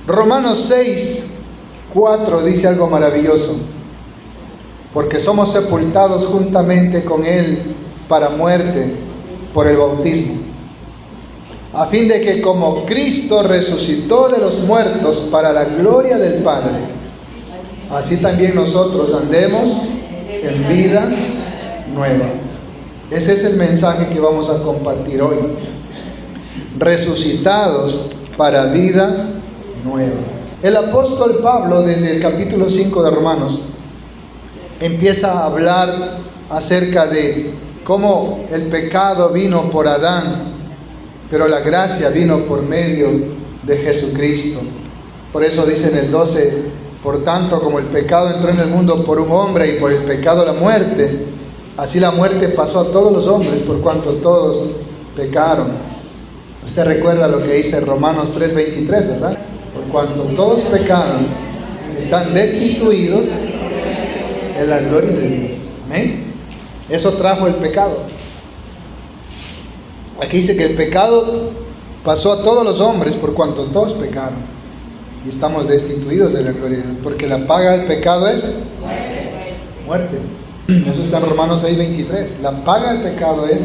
Romanos 6:4 dice algo maravilloso. Porque somos sepultados juntamente con Él para muerte por el bautismo, a fin de que como Cristo resucitó de los muertos para la gloria del Padre, así también nosotros andemos en vida nueva. Ese es el mensaje que vamos a compartir hoy. Resucitados para vida nueva. El apóstol Pablo, desde el capítulo 5 de Romanos, empieza a hablar acerca de cómo el pecado vino por Adán, pero la gracia vino por medio de Jesucristo. Por eso dice en el 12: por tanto, como el pecado entró en el mundo por un hombre y por el pecado la muerte, así la muerte pasó a todos los hombres por cuanto todos pecaron. Usted recuerda lo que dice Romanos 3:23, ¿verdad? Por cuanto todos pecaron, están destituidos en la gloria de Dios. ¿Amén? Eso trajo el pecado. Aquí dice que el pecado pasó a todos los hombres por cuanto todos pecaron y estamos destituidos de la gloria de Dios, porque la paga del pecado es muerte. Eso está en Romanos 6:23. La paga del pecado es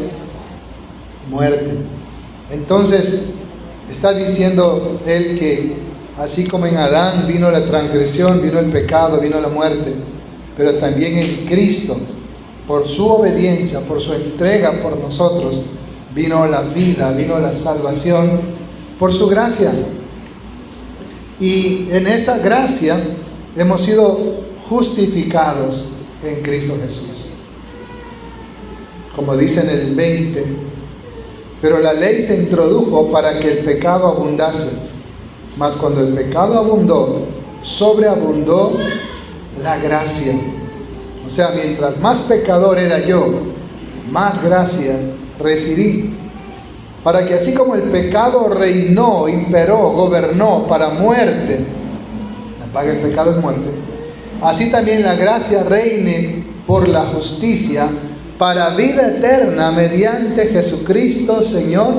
muerte. Entonces está diciendo él que así como en Adán vino la transgresión, vino el pecado, vino la muerte, pero también en Cristo, por su obediencia, por su entrega por nosotros, vino la vida, vino la salvación por su gracia. Y en esa gracia hemos sido justificados en Cristo Jesús. Como dice en el 20, pero la ley se introdujo para que el pecado abundase, mas cuando el pecado abundó, sobreabundó la gracia. O sea, mientras más pecador era yo, más gracia recibí. Para que así como el pecado reinó, imperó, gobernó para muerte, la paga del pecado es muerte, así también la gracia reine por la justicia para vida eterna mediante Jesucristo Señor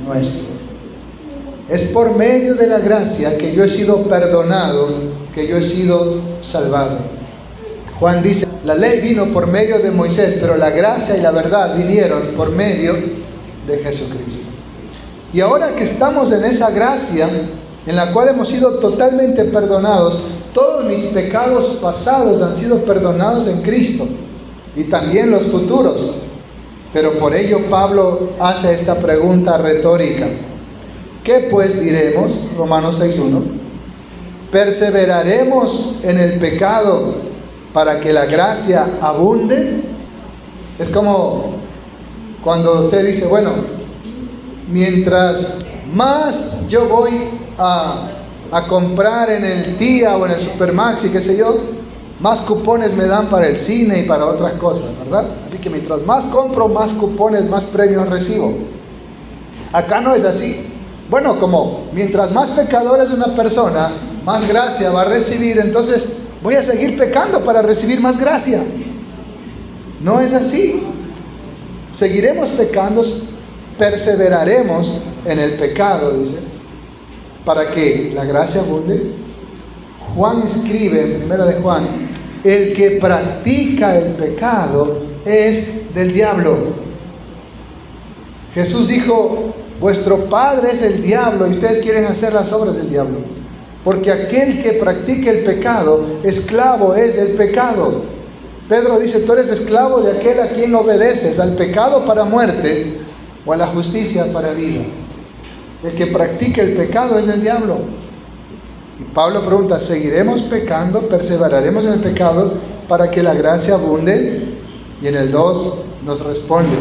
nuestro. Es por medio de la gracia que yo he sido perdonado, que yo he sido salvado. Juan dice: la ley vino por medio de Moisés, pero la gracia y la verdad vinieron por medio de Jesucristo. Y ahora que estamos en esa gracia, en la cual hemos sido totalmente perdonados, todos mis pecados pasados han sido perdonados en Cristo, y también los futuros. Pero por ello Pablo hace esta pregunta retórica: ¿qué pues diremos? Romanos 6:1. ¿Perseveraremos en el pecado para que la gracia abunde? Es como cuando usted dice: bueno, mientras más yo voy a comprar en el Tía o en el Supermax y qué sé yo, más cupones me dan para el cine y para otras cosas, ¿verdad? Así que mientras más compro, más cupones, más premios recibo. Acá no es así. Bueno, como mientras más pecador es una persona, más gracia va a recibir, entonces voy a seguir pecando para recibir más gracia. No es así. Seguiremos pecando, perseveraremos en el pecado, dice, para que la gracia abunde. Juan escribe en 1 de Juan: el que practica el pecado es del diablo. Jesús dijo: vuestro padre es el diablo y ustedes quieren hacer las obras del diablo. Porque aquel que practica el pecado, esclavo es del pecado. Pedro dice: tú eres esclavo de aquel a quien obedeces, al pecado para muerte o a la justicia para vida. El que practica el pecado es del diablo. Y Pablo pregunta: ¿seguiremos pecando? ¿Perseveraremos en el pecado para que la gracia abunde? Y en el 2 nos responde: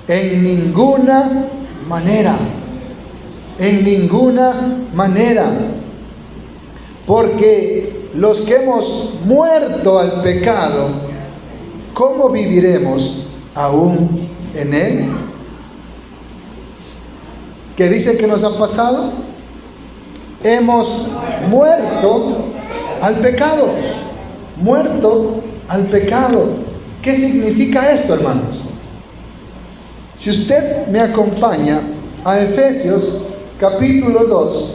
en ninguna manera. En ninguna manera. Porque los que hemos muerto al pecado, ¿cómo viviremos aún en él? ¿Qué dice que nos ha pasado? Hemos muerto al pecado. Muerto al pecado. ¿Qué significa esto, hermanos? Si usted me acompaña a Efesios capítulo 2,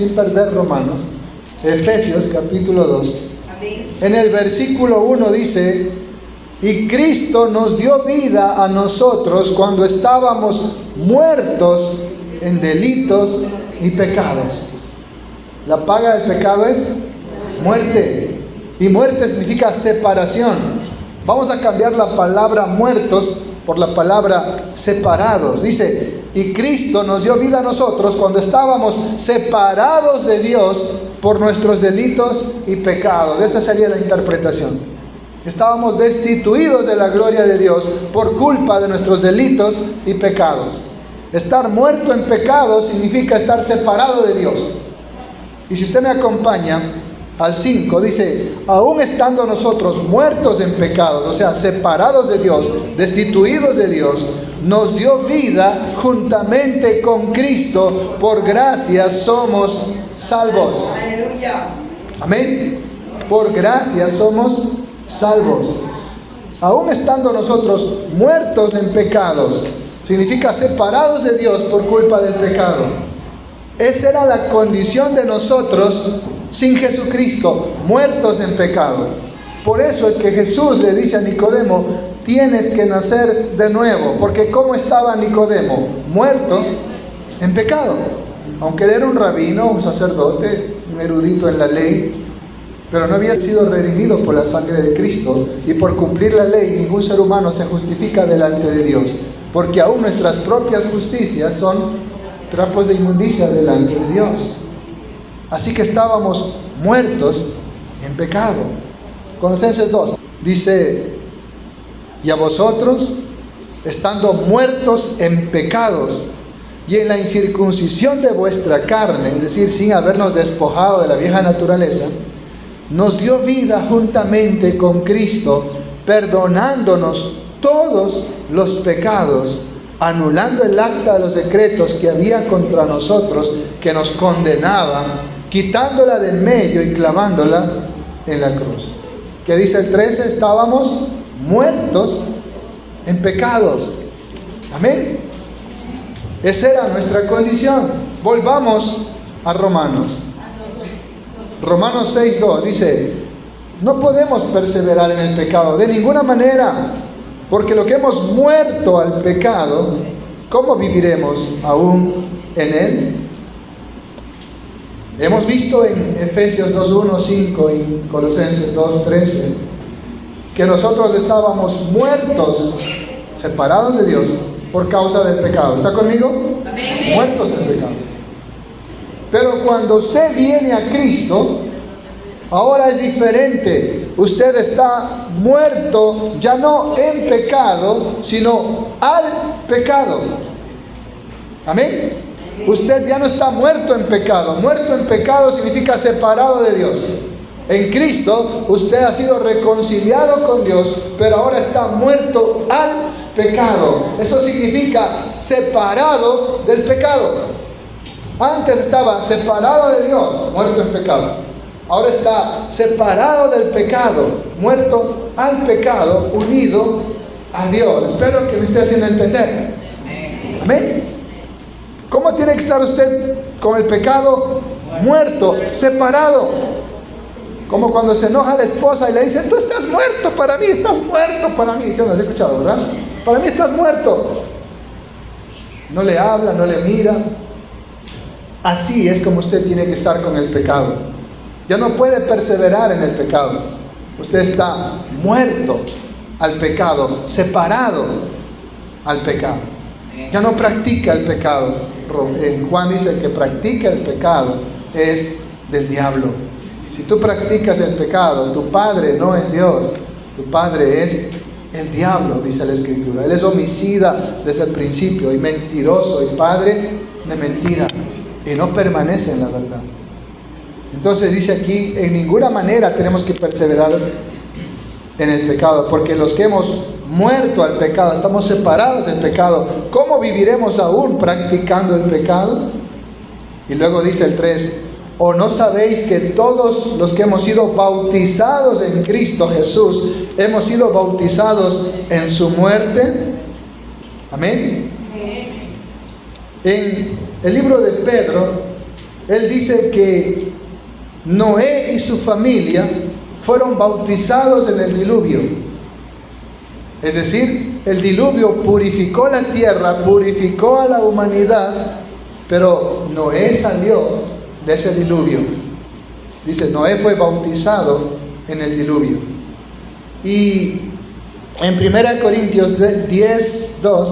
sin perder Romanos, Efesios capítulo 2. Amén. En el versículo 1 dice: y Cristo nos dio vida a nosotros cuando estábamos muertos en delitos y pecados. La paga del pecado es muerte. Y muerte significa separación. Vamos a cambiar la palabra muertos por la palabra separados. Dice: y Cristo nos dio vida a nosotros cuando estábamos separados de Dios por nuestros delitos y pecados. Esa sería la interpretación. Estábamos destituidos de la gloria de Dios por culpa de nuestros delitos y pecados. Estar muerto en pecado significa estar separado de Dios. Y si usted me acompaña al 5, dice: aún estando nosotros muertos en pecados, o sea, separados de Dios, destituidos de Dios, nos dio vida juntamente con Cristo. Por gracia somos salvos. Aleluya. Amén. Por gracia somos salvos. Aún estando nosotros muertos en pecados, significa separados de Dios por culpa del pecado. Esa era la condición de nosotros sin Jesucristo, muertos en pecado. Por eso es que Jesús le dice a Nicodemo: tienes que nacer de nuevo. Porque ¿cómo estaba Nicodemo? Muerto en pecado. Aunque él era un rabino, un sacerdote, un erudito en la ley, pero no había sido redimido por la sangre de Cristo. Y por cumplir la ley, ningún ser humano se justifica delante de Dios, porque aún nuestras propias justicias son trapos de inmundicia delante de Dios. Así que estábamos muertos en pecado. Colosenses 2 dice: y a vosotros, estando muertos en pecados y en la incircuncisión de vuestra carne, es decir, sin habernos despojado de la vieja naturaleza, nos dio vida juntamente con Cristo, perdonándonos todos los pecados, anulando el acta de los decretos que había contra nosotros, que nos condenaba, quitándola del medio y clavándola en la cruz. ¿Qué dice el 13? Estábamos muertos en pecados. Amén. Esa era nuestra condición. Volvamos a Romanos. Romanos 6:2 dice: no podemos perseverar en el pecado de ninguna manera, porque lo que hemos muerto al pecado, ¿cómo viviremos aún en él? Hemos visto en Efesios 2:1, 5 y Colosenses 2:13 que nosotros estábamos muertos, separados de Dios por causa del pecado. ¿Está conmigo? Amén. Muertos en pecado. Pero cuando usted viene a Cristo, ahora es diferente. Usted está muerto ya no en pecado, sino al pecado. Amén. Usted ya no está muerto en pecado. Muerto en pecado significa separado de Dios. En Cristo usted ha sido reconciliado con Dios, pero ahora está muerto al pecado. Eso significa separado del pecado. Antes estaba separado de Dios, muerto en pecado. Ahora está separado del pecado, muerto al pecado, unido a Dios. Espero que me esté haciendo entender. Amén. ¿Cómo tiene que estar usted con el pecado? Muerto, separado. Como cuando se enoja la esposa y le dice: tú estás muerto para mí, estás muerto para mí. ¿Sí lo has escuchado, verdad? Para mí estás muerto. No le habla, no le mira. Así es como usted tiene que estar con el pecado. Ya no puede perseverar en el pecado. Usted está muerto al pecado, separado al pecado. Ya no practica el pecado. Juan dice: el que practica el pecado es del diablo. Si tú practicas el pecado, tu padre no es Dios, tu padre es el diablo, dice la Escritura. Él es homicida desde el principio y mentiroso y padre de mentira, y no permanece en la verdad. Entonces dice aquí: en ninguna manera tenemos que perseverar en el pecado, porque los que hemos muerto al pecado, estamos separados del pecado. ¿Cómo viviremos aún practicando el pecado? Y luego dice el 3: ¿o no sabéis que todos los que hemos sido bautizados en Cristo Jesús, hemos sido bautizados en su muerte? Amén. En el libro de Pedro, él dice que Noé y su familia fueron bautizados en el diluvio. Es decir, el diluvio purificó la tierra, purificó a la humanidad, pero Noé salió de ese diluvio. Dice, Noé fue bautizado en el diluvio. Y en 1 Corintios 10:2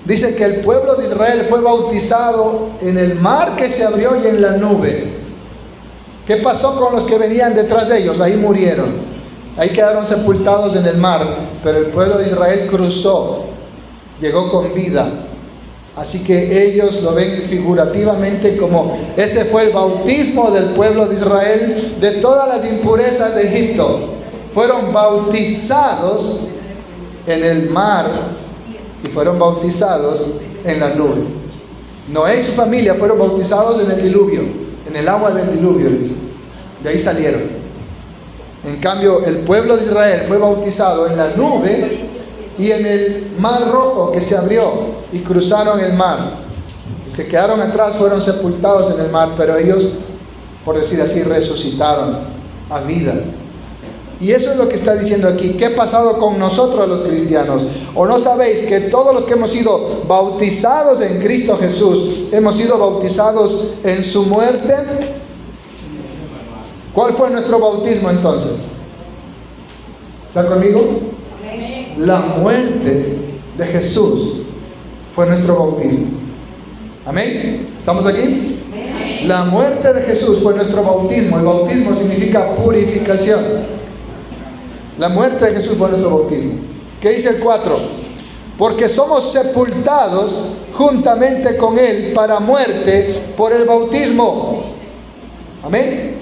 dice que el pueblo de Israel fue bautizado en el mar que se abrió y en la nube. ¿Qué pasó con los que venían detrás de ellos? Ahí murieron, ahí quedaron sepultados en el mar, pero el pueblo de Israel cruzó, llegó con vida. Así que ellos lo ven figurativamente como ese fue el bautismo del pueblo de Israel de todas las impurezas de Egipto. Fueron bautizados en el mar y fueron bautizados en la nube. Noé y su familia fueron bautizados en el diluvio, en el agua del diluvio, dice. De ahí salieron. En cambio, el pueblo de Israel fue bautizado en la nube y en el mar rojo que se abrió y cruzaron el mar. Los que quedaron atrás fueron sepultados en el mar, pero ellos, por decir así, resucitaron a vida. Y eso es lo que está diciendo aquí. ¿Qué ha pasado con nosotros los cristianos? ¿O no sabéis que todos los que hemos sido bautizados en Cristo Jesús, hemos sido bautizados en su muerte? ¿Cuál fue nuestro bautismo entonces? ¿Está conmigo? La muerte de Jesús fue nuestro bautismo. ¿Amén? ¿Estamos aquí? La muerte de Jesús fue nuestro bautismo. El bautismo significa purificación. La muerte de Jesús fue nuestro bautismo. ¿Qué dice el 4? Porque somos sepultados juntamente con Él para muerte por el bautismo. Amén.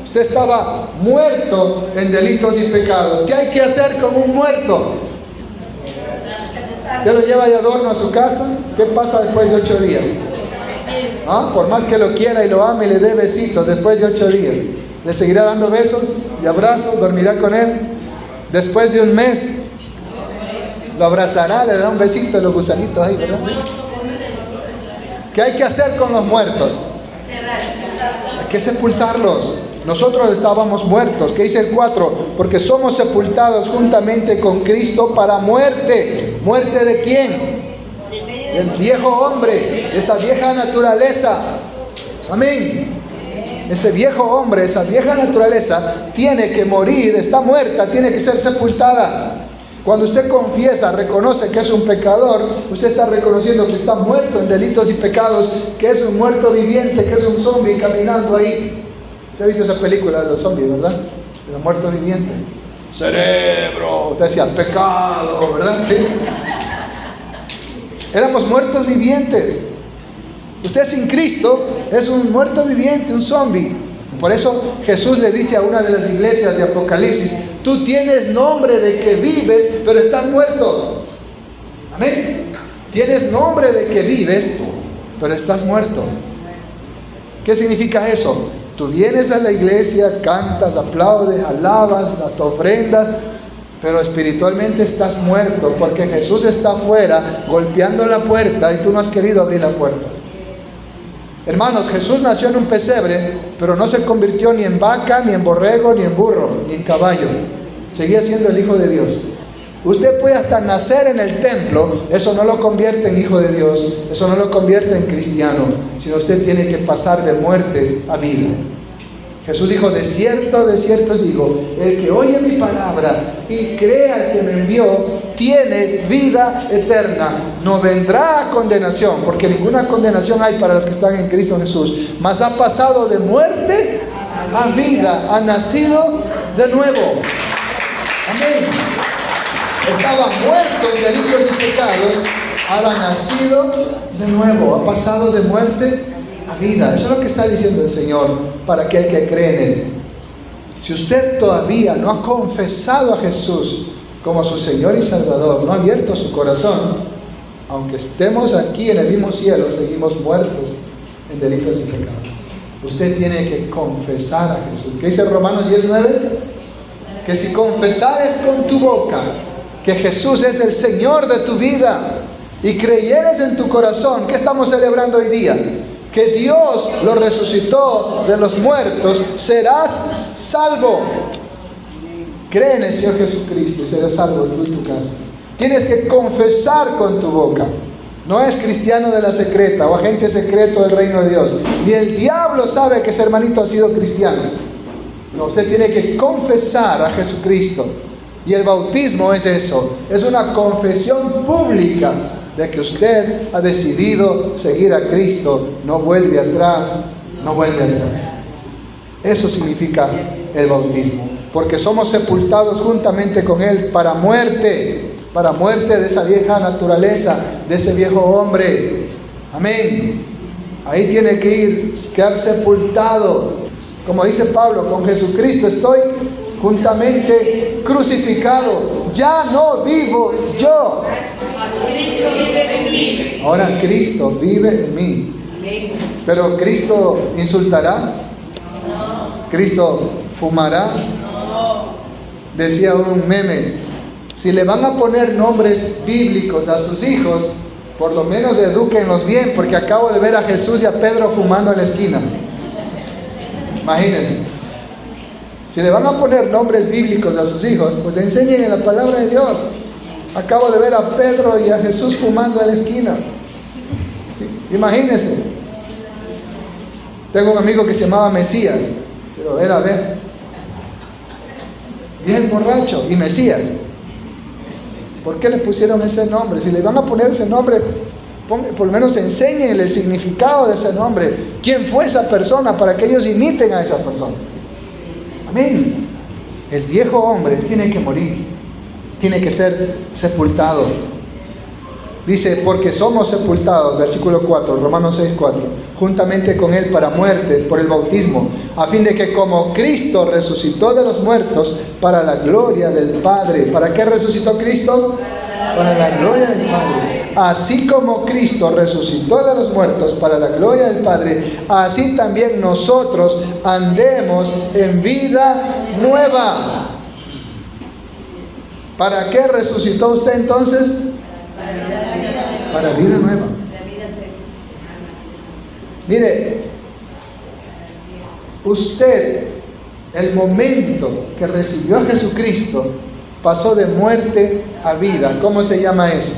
Usted estaba muerto en delitos y pecados. ¿Qué hay que hacer con un muerto? ¿Usted lo lleva de adorno a su casa? ¿Qué pasa después de 8 días? ¿Ah? Por más que lo quiera y lo ame y le dé besitos, después de 8 días, ¿le seguirá dando besos y abrazos? ¿Dormirá con él? Después de un mes, lo abrazará, le dará un besito a los gusanitos ahí, ¿verdad? ¿Qué hay que hacer con los muertos? Hay que sepultarlos. Nosotros estábamos muertos. ¿Qué dice el 4? Porque somos sepultados juntamente con Cristo para muerte. ¿Muerte de quién? Del viejo hombre, de esa vieja naturaleza. Amén. Ese viejo hombre, esa vieja naturaleza tiene que morir, está muerta, tiene que ser sepultada. Cuando usted confiesa, reconoce que es un pecador, usted está reconociendo que está muerto en delitos y pecados, que es un muerto viviente, que es un zombie caminando ahí. ¿Usted ha visto esa película de los zombies, verdad? De los muertos vivientes. Cerebro, usted decía, pecado, ¿verdad? ¿Sí? Éramos muertos vivientes. Usted sin Cristo es un muerto viviente, un zombie. Por eso Jesús le dice a una de las iglesias de Apocalipsis, tú tienes nombre de que vives, pero estás muerto. Amén. Tienes nombre de que vives, pero estás muerto. ¿Qué significa eso? Tú vienes a la iglesia, cantas, aplaudes, alabas, hasta ofrendas, pero espiritualmente estás muerto, porque Jesús está afuera golpeando la puerta y tú no has querido abrir la puerta. Hermanos, Jesús nació en un pesebre, pero no se convirtió ni en vaca, ni en borrego, ni en burro, ni en caballo. Seguía siendo el Hijo de Dios. Usted puede hasta nacer en el templo, eso no lo convierte en Hijo de Dios, eso no lo convierte en cristiano, sino usted tiene que pasar de muerte a vida. Jesús dijo, de cierto os digo, el que oye mi palabra y cree al que me envió, tiene vida eterna, no vendrá a condenación, porque ninguna condenación hay para los que están en Cristo Jesús, mas ha pasado de muerte a vida, ha nacido de nuevo. Amén. Estaba muerto en delitos y pecados, ahora ha nacido de nuevo, ha pasado de muerte a vida. Eso es lo que está diciendo el Señor para aquel que cree en Él. Si usted todavía no ha confesado a Jesús como su Señor y Salvador, no ha abierto su corazón, aunque estemos aquí en el mismo cielo, seguimos muertos en delitos y pecados. Usted tiene que confesar a Jesús. ¿Qué dice Romanos 10:9? Que si confesares con tu boca que Jesús es el Señor de tu vida y creyeres en tu corazón, ¿qué estamos celebrando hoy día? que Dios lo resucitó de los muertos, serás salvo. Cree en el Señor Jesucristo y serás salvo tú y tu casa. Tienes que confesar con tu boca. No es cristiano de la secreta o agente secreto del reino de Dios. Ni el diablo sabe que ese hermanito ha sido cristiano. No, usted tiene que confesar a Jesucristo. Y el bautismo es eso. Es una confesión pública de que usted ha decidido seguir a Cristo. No vuelve atrás. No vuelve atrás. Eso significa el bautismo. Porque somos sepultados juntamente con Él para muerte de esa vieja naturaleza, de ese viejo hombre. Amén. Ahí tiene que ir, quedar sepultado. Como dice Pablo, con Jesucristo estoy juntamente crucificado. Ya no vivo yo. Ahora Cristo vive en mí. Pero Cristo insultará. Cristo fumará. Decía un meme: si le van a poner nombres bíblicos a sus hijos, por lo menos edúquenlos bien, porque acabo de ver a Jesús y a Pedro fumando en la esquina. Imagínense. Si le van a poner nombres bíblicos a sus hijos, pues enséñenle la palabra de Dios. Acabo de ver a Pedro y a Jesús fumando en la esquina. ¿Sí? Imagínense. Tengo un amigo que se llamaba Mesías, pero era bien borracho, y Mesías. ¿Por qué le pusieron ese nombre? Si le van a poner ese nombre, por lo menos enséñenle el significado de ese nombre. ¿Quién fue esa persona? Para que ellos imiten a esa persona. Amén. El viejo hombre tiene que morir. Tiene que ser sepultado. Dice, porque somos sepultados, versículo 4, Romanos 6:4, juntamente con Él para muerte por el bautismo, a fin de que como Cristo resucitó de los muertos para la gloria del Padre. ¿Para qué resucitó Cristo? Para la gloria del Padre. Así como Cristo resucitó de los muertos para la gloria del Padre, así también nosotros andemos en vida nueva. ¿Para qué resucitó usted entonces? Para vida nueva. Mire, usted, el momento que recibió a Jesucristo, pasó de muerte a vida. ¿Cómo se llama eso?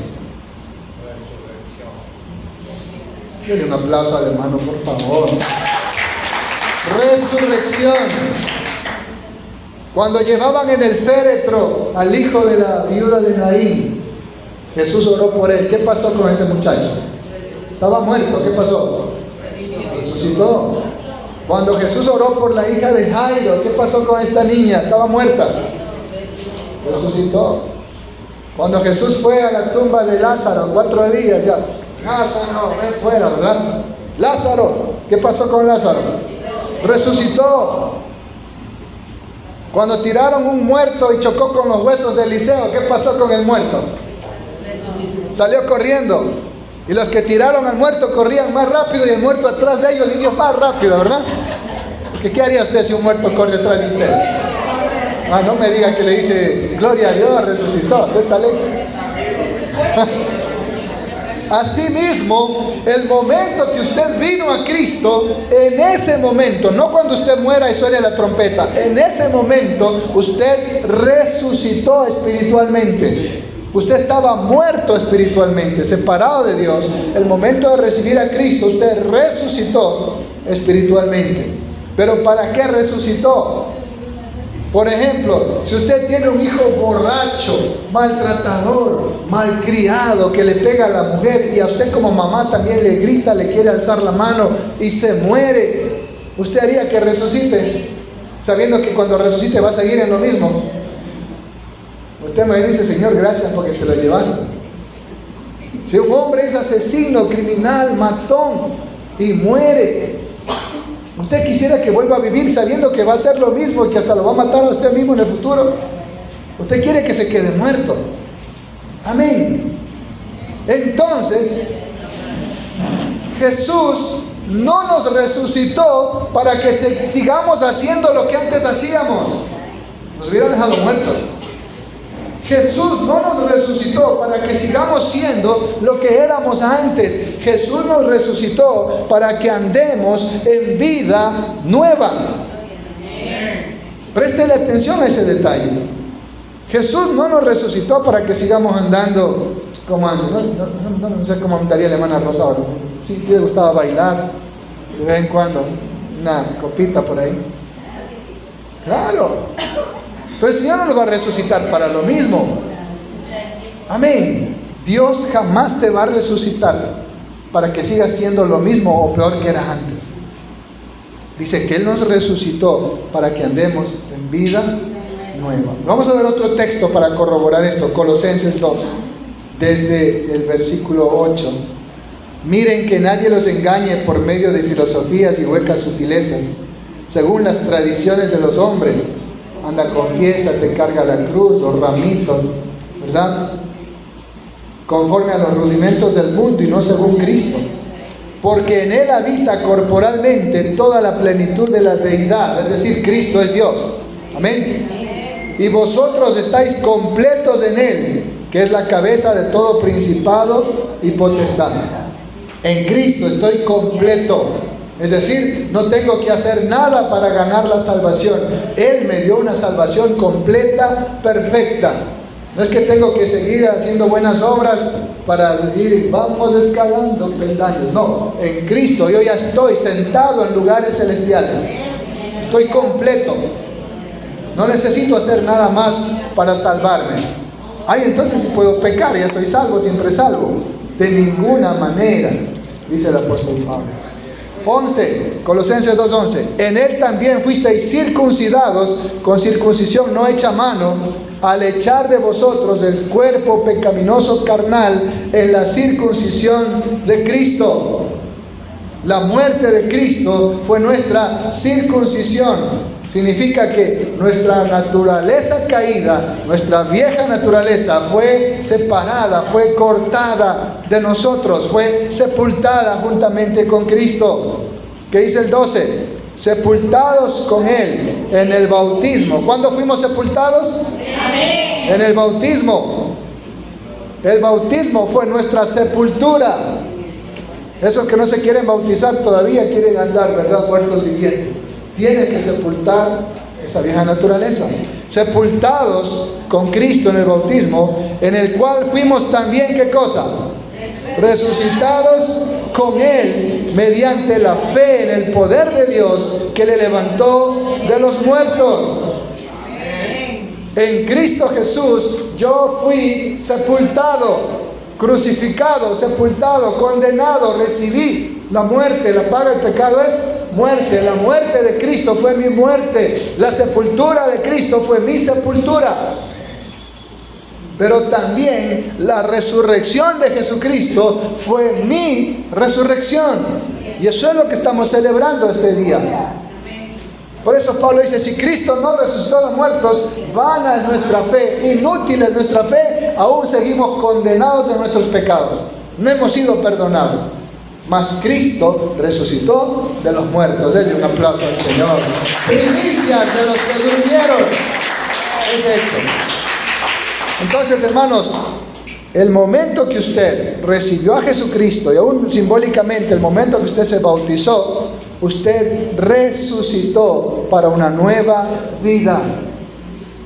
Denle un aplauso al hermano, por favor. Resurrección. Cuando llevaban en el féretro al hijo de la viuda de Naín, Jesús oró por él. ¿Qué pasó con ese muchacho? Estaba muerto. ¿Qué pasó? Resucitó. Cuando Jesús oró por la hija de Jairo, ¿qué pasó con esta niña? Estaba muerta. Resucitó. Cuando Jesús fue a la tumba de Lázaro, 4 días ya. Lázaro, ven fuera, ¿verdad? Lázaro, ¿qué pasó con Lázaro? Resucitó. Cuando tiraron un muerto y chocó con los huesos de Eliseo, ¿qué pasó con el muerto? Salió corriendo. Y los que tiraron al muerto corrían más rápido y el muerto atrás de ellos iba más rápido, ¿verdad? Porque ¿qué haría usted si un muerto corre atrás de usted? Ah, no me diga que le dice, gloria a Dios, resucitó. Usted sale. Asimismo, el momento que usted vino a Cristo, en ese momento, no cuando usted muera y suene la trompeta, en ese momento usted resucitó espiritualmente. Usted estaba muerto espiritualmente, separado de Dios. El momento de recibir a Cristo, usted resucitó espiritualmente. ¿Pero para qué resucitó? Por ejemplo, si usted tiene un hijo borracho, maltratador, malcriado, que le pega a la mujer y a usted como mamá también le grita, le quiere alzar la mano y se muere, ¿usted haría que resucite? Sabiendo que cuando resucite va a seguir en lo mismo. Usted me dice, Señor, gracias porque te lo llevaste. Si un hombre es asesino, criminal, matón y muere, ¿usted quisiera que vuelva a vivir sabiendo que va a hacer lo mismo y que hasta lo va a matar a usted mismo en el futuro? ¿Usted quiere que se quede muerto? Amén. Entonces, Jesús no nos resucitó para que sigamos haciendo lo que antes hacíamos. Nos hubiera dejado muertos. Jesús no nos resucitó para que sigamos siendo lo que éramos antes. Jesús nos resucitó para que andemos en vida nueva. Préstele atención a ese detalle. Jesús no nos resucitó para que sigamos andando como antes. No sé cómo andaría la hermana Rosa ahora. Sí le gustaba bailar de vez en cuando, una copita por ahí. Claro. Pero el Señor no nos va a resucitar para lo mismo. Amén. Dios jamás te va a resucitar para que sigas siendo lo mismo o peor que eras antes. Dice que Él nos resucitó para que andemos en vida nueva. Vamos a ver otro texto para corroborar esto. Colosenses 2, desde el versículo 8. Miren que nadie los engañe por medio de filosofías y huecas sutilezas, según las tradiciones de los hombres. Anda, confiesa, te carga la cruz, los ramitos, ¿verdad? Conforme a los rudimentos del mundo y no según Cristo. Porque en Él habita corporalmente toda la plenitud de la deidad, es decir, Cristo es Dios. Amén. Y vosotros estáis completos en Él, que es la cabeza de todo principado y potestad. En Cristo estoy completo. Es decir, no tengo que hacer nada para ganar la salvación. Él me dio una salvación completa, perfecta. No es que tengo que seguir haciendo buenas obras para decir, vamos escalando peldaños. No, en Cristo yo ya estoy sentado en lugares celestiales. Estoy completo. No necesito hacer nada más para salvarme. Ay, entonces si puedo pecar, ya estoy salvo, siempre salvo. De ninguna manera, dice el apóstol Pablo. 11, Colosenses 2:11. En Él también fuisteis circuncidados con circuncisión no hecha a mano, al echar de vosotros el cuerpo pecaminoso carnal en la circuncisión de Cristo. La muerte de Cristo fue nuestra circuncisión. Significa que nuestra naturaleza caída, nuestra vieja naturaleza fue separada, fue cortada de nosotros, fue sepultada juntamente con Cristo. ¿Qué dice el 12? Sepultados con Él en el bautismo. ¿Cuándo fuimos sepultados? Amén. En el bautismo. El bautismo fue nuestra sepultura. Esos que no se quieren bautizar todavía quieren andar, ¿verdad? Muertos vivientes. Tiene que sepultar esa vieja naturaleza. Sepultados con Cristo en el bautismo, en el cual fuimos también, ¿qué cosa? Resucitados con Él mediante la fe en el poder de Dios que le levantó de los muertos. En Cristo Jesús yo fui sepultado, crucificado, sepultado, condenado, recibí la muerte. La paga del pecado es muerte. La muerte de Cristo fue mi muerte. La sepultura de Cristo fue mi sepultura. Pero también la resurrección de Jesucristo fue mi resurrección. Y eso es lo que estamos celebrando este día. Por eso Pablo dice, si Cristo no resucitó a los muertos, vana es nuestra fe, inútil es nuestra fe, aún seguimos condenados en nuestros pecados. No hemos sido perdonados. Mas Cristo resucitó de los muertos. Denle un aplauso al Señor. Primicias de los que durmieron. Es esto. Entonces, hermanos, el momento que usted recibió a Jesucristo, y aún simbólicamente el momento que usted se bautizó, usted resucitó para una nueva vida.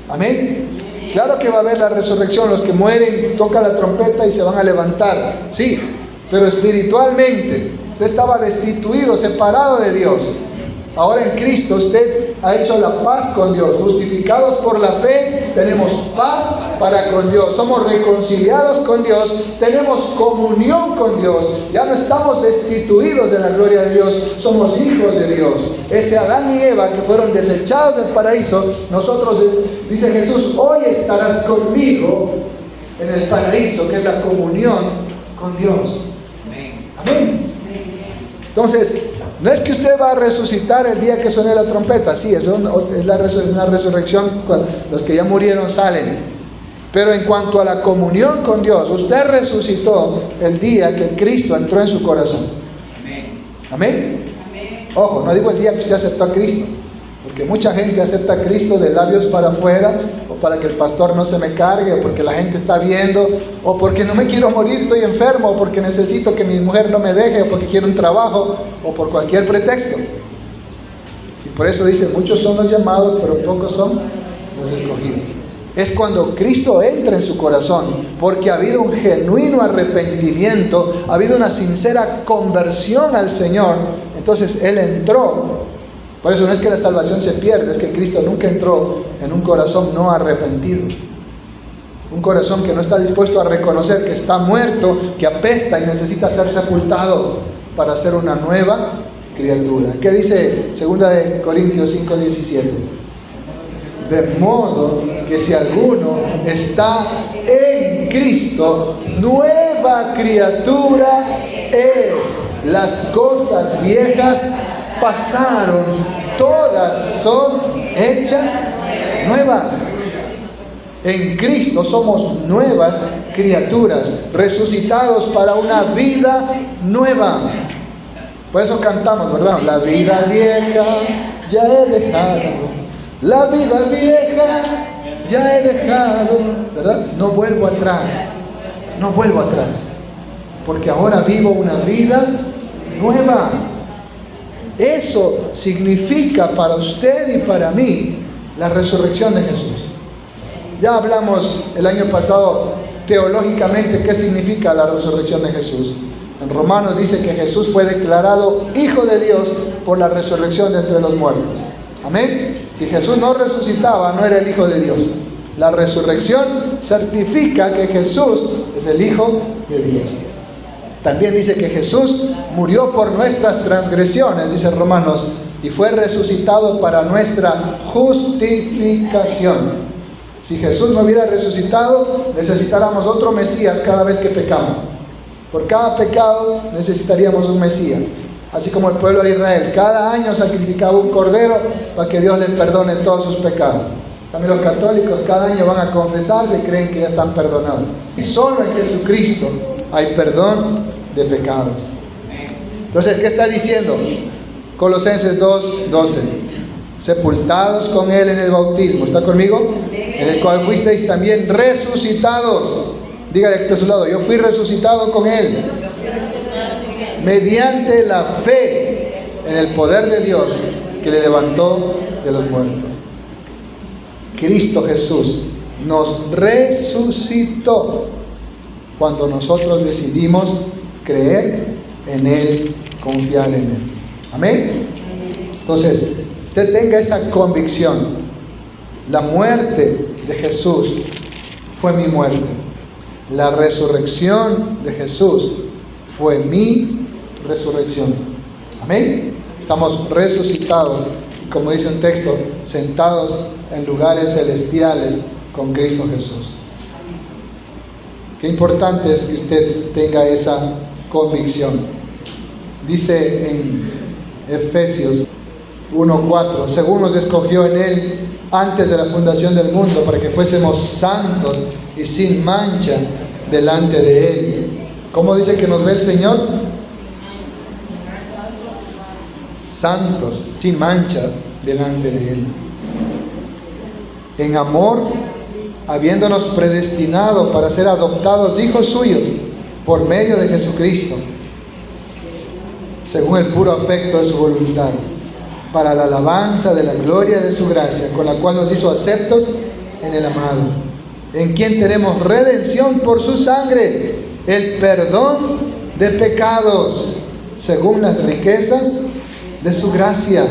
Amén. Claro que va a haber la resurrección. Los que mueren tocan la trompeta y se van a levantar. Sí. Pero espiritualmente usted estaba destituido, separado de Dios. Ahora en Cristo usted ha hecho la paz con Dios. Justificados por la fe, tenemos paz para con Dios. Somos reconciliados con Dios, tenemos comunión con Dios. Ya no estamos destituidos de la gloria de Dios, somos hijos de Dios. Ese Adán y Eva que fueron desechados del paraíso, nosotros, dice Jesús, hoy estarás conmigo en el paraíso, que es la comunión con Dios. Amén. Entonces, no es que usted va a resucitar el día que suene la trompeta. Sí, eso es una resurrección, cuando los que ya murieron salen. Pero en cuanto a la comunión con Dios, usted resucitó el día que Cristo entró en su corazón. Amén. Amén. Ojo, no digo el día que usted aceptó a Cristo. Porque mucha gente acepta a Cristo de labios para afuera, o para que el pastor no se me cargue, o porque la gente está viendo, o porque no me quiero morir, estoy enfermo, o porque necesito que mi mujer no me deje, o porque quiero un trabajo, o por cualquier pretexto. Y por eso dice, muchos son los llamados, pero pocos son los escogidos. Es cuando Cristo entra en su corazón, porque ha habido un genuino arrepentimiento, ha habido una sincera conversión al Señor. Entonces Él entró. Por eso no es que la salvación se pierde, es que Cristo nunca entró en un corazón no arrepentido. Un corazón que no está dispuesto a reconocer que está muerto, que apesta y necesita ser sepultado para ser una nueva criatura. ¿Qué dice 2 Corintios 5:17? De modo que si alguno está en Cristo, nueva criatura es. Las cosas viejas pasaron, todas son hechas nuevas. En Cristo somos nuevas criaturas, resucitados para una vida nueva. Por eso cantamos, ¿verdad? La vida vieja ya he dejado. La vida vieja ya he dejado, ¿verdad? No vuelvo atrás, no vuelvo atrás, porque ahora vivo una vida nueva. Eso significa para usted y para mí la resurrección de Jesús. Ya hablamos el año pasado teológicamente qué significa la resurrección de Jesús. En Romanos dice que Jesús fue declarado Hijo de Dios por la resurrección de entre los muertos. Amén. Si Jesús no resucitaba, no era el Hijo de Dios. La resurrección certifica que Jesús es el Hijo de Dios. También dice que Jesús murió por nuestras transgresiones, dice Romanos, y fue resucitado para nuestra justificación. Si Jesús no hubiera resucitado, necesitáramos otro Mesías cada vez que pecamos. Por cada pecado necesitaríamos un Mesías. Así como el pueblo de Israel cada año sacrificaba un cordero para que Dios les perdone todos sus pecados. También los católicos cada año van a confesarse y creen que ya están perdonados. Y solo en Jesucristo hay perdón de pecados. Entonces, ¿qué está diciendo? Colosenses 2:12. Sepultados con Él en el bautismo. ¿Está conmigo? En el cual fuisteis también resucitados. Dígale que está a su lado. Yo fui resucitado con Él. Mediante la fe en el poder de Dios que le levantó de los muertos. Cristo Jesús nos resucitó cuando nosotros decidimos creer en Él, confiar en Él. Amén. Entonces, usted tenga esa convicción. La muerte de Jesús fue mi muerte. La resurrección de Jesús fue mi resurrección. Amén. Estamos resucitados, como dice un texto, sentados en lugares celestiales con Cristo Jesús. Qué importante es que usted tenga esa convicción. Dice en Efesios 1:4, según nos escogió en Él antes de la fundación del mundo, para que fuésemos santos y sin mancha delante de Él. ¿Cómo dice que nos ve el Señor? Santos, sin mancha delante de Él. En amor, habiéndonos predestinado para ser adoptados hijos suyos por medio de Jesucristo, según el puro afecto de su voluntad, para la alabanza de la gloria de su gracia, con la cual nos hizo aceptos en el amado, en quien tenemos redención por su sangre, el perdón de pecados, según las riquezas de su gracia.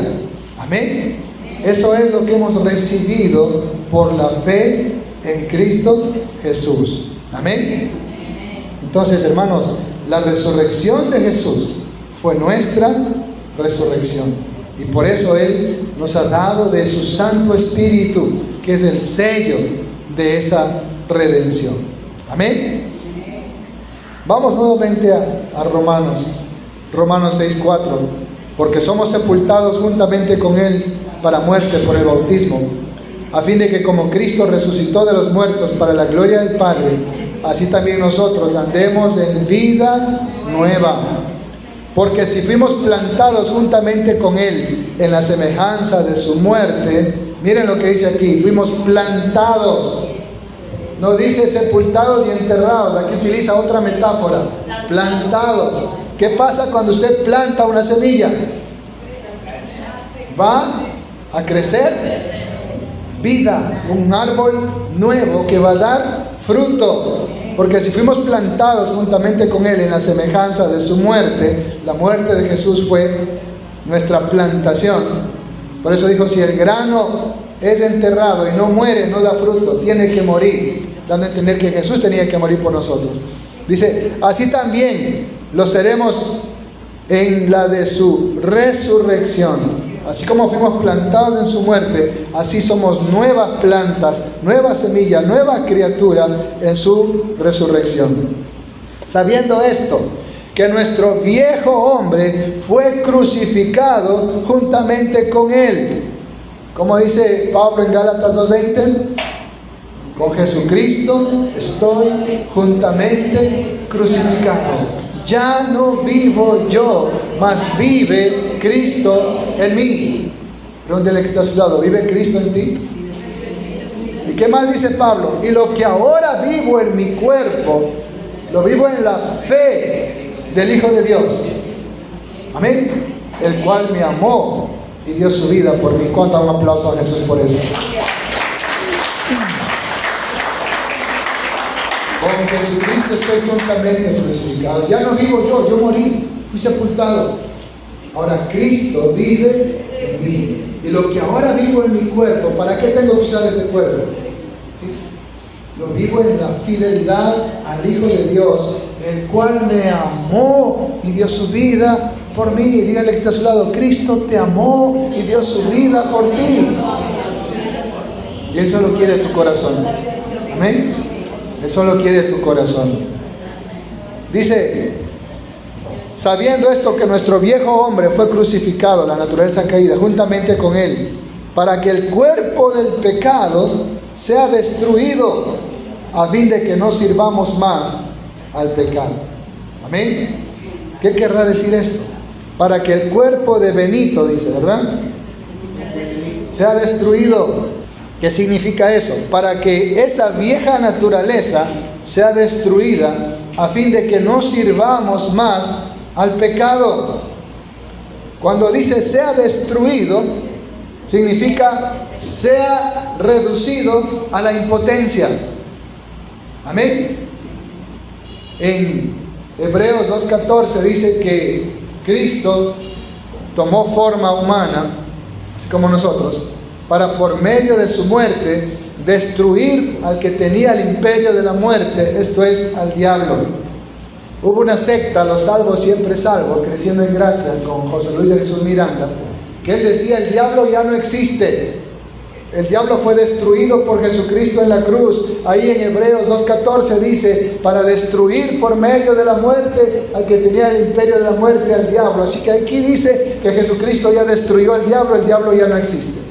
Amén. Eso es lo que hemos recibido por la fe en Cristo Jesús. Amén. Entonces, hermanos, la resurrección de Jesús fue nuestra resurrección. Y por eso Él nos ha dado de su Santo Espíritu, que es el sello de esa redención. Amén. Vamos nuevamente a Romanos 6:4. Porque somos sepultados juntamente con Él para muerte por el bautismo, a fin de que como Cristo resucitó de los muertos para la gloria del Padre, así también nosotros andemos en vida nueva. Porque si fuimos plantados juntamente con Él en la semejanza de su muerte, miren lo que dice aquí, fuimos plantados. No dice sepultados y enterrados, aquí utiliza otra metáfora, plantados. ¿Qué pasa cuando usted planta una semilla? Va a crecer vida, un árbol nuevo que va a dar fruto. Porque si fuimos plantados juntamente con Él en la semejanza de su muerte, la muerte de Jesús fue nuestra plantación. Por eso dijo, si el grano es enterrado y no muere, no da fruto, tiene que morir, dando a entender que Jesús tenía que morir por nosotros. Dice, así también lo seremos en la de su resurrección. Así como fuimos plantados en su muerte, así somos nuevas plantas, nuevas semillas, nuevas criaturas en su resurrección. Sabiendo esto, que nuestro viejo hombre fue crucificado juntamente con Él. Como dice Pablo en Gálatas 2:20, con Jesucristo estoy juntamente crucificado. Ya no vivo yo, mas vive Cristo en mí. Pregúntele que está a su lado, ¿vive Cristo en ti? ¿Y qué más dice Pablo? Y lo que ahora vivo en mi cuerpo, lo vivo en la fe del Hijo de Dios. Amén. El cual me amó y dio su vida por mí. ¿Cuánto un aplauso a Jesús por eso? Con Jesucristo estoy juntamente crucificado. Ya no vivo yo morí, fui sepultado. Ahora Cristo vive en mí. Y lo que ahora vivo en mi cuerpo, ¿para qué tengo que usar este cuerpo? ¿Sí? Lo vivo en la fidelidad al Hijo de Dios, el cual me amó y dio su vida por mí. Dígale que está a su lado, Cristo te amó y dio su vida por ti. Y Él solo quiere tu corazón. Amén. Él solo quiere tu corazón. Dice, sabiendo esto, que nuestro viejo hombre fue crucificado, la naturaleza caída, juntamente con Él, para que el cuerpo del pecado sea destruido, a fin de que no sirvamos más al pecado. Amén. ¿Qué querrá decir esto? Para que el cuerpo de Benito, dice, ¿verdad?, sea destruido. ¿Qué significa eso? Para que esa vieja naturaleza sea destruida, a fin de que no sirvamos más al pecado. Cuando dice sea destruido, significa sea reducido a la impotencia. Amén. En Hebreos 2:14 dice que Cristo tomó forma humana, así como nosotros, para por medio de su muerte destruir al que tenía el imperio de la muerte, esto es, al diablo. Hubo una secta, los salvos siempre salvos, creciendo en gracia, con José Luis de Jesús Miranda, que él decía, el diablo ya no existe. El diablo fue destruido por Jesucristo en la cruz. Ahí en Hebreos 2:14 dice, para destruir por medio de la muerte al que tenía el imperio de la muerte, al diablo. Así que aquí dice que Jesucristo ya destruyó al diablo, el diablo ya no existe.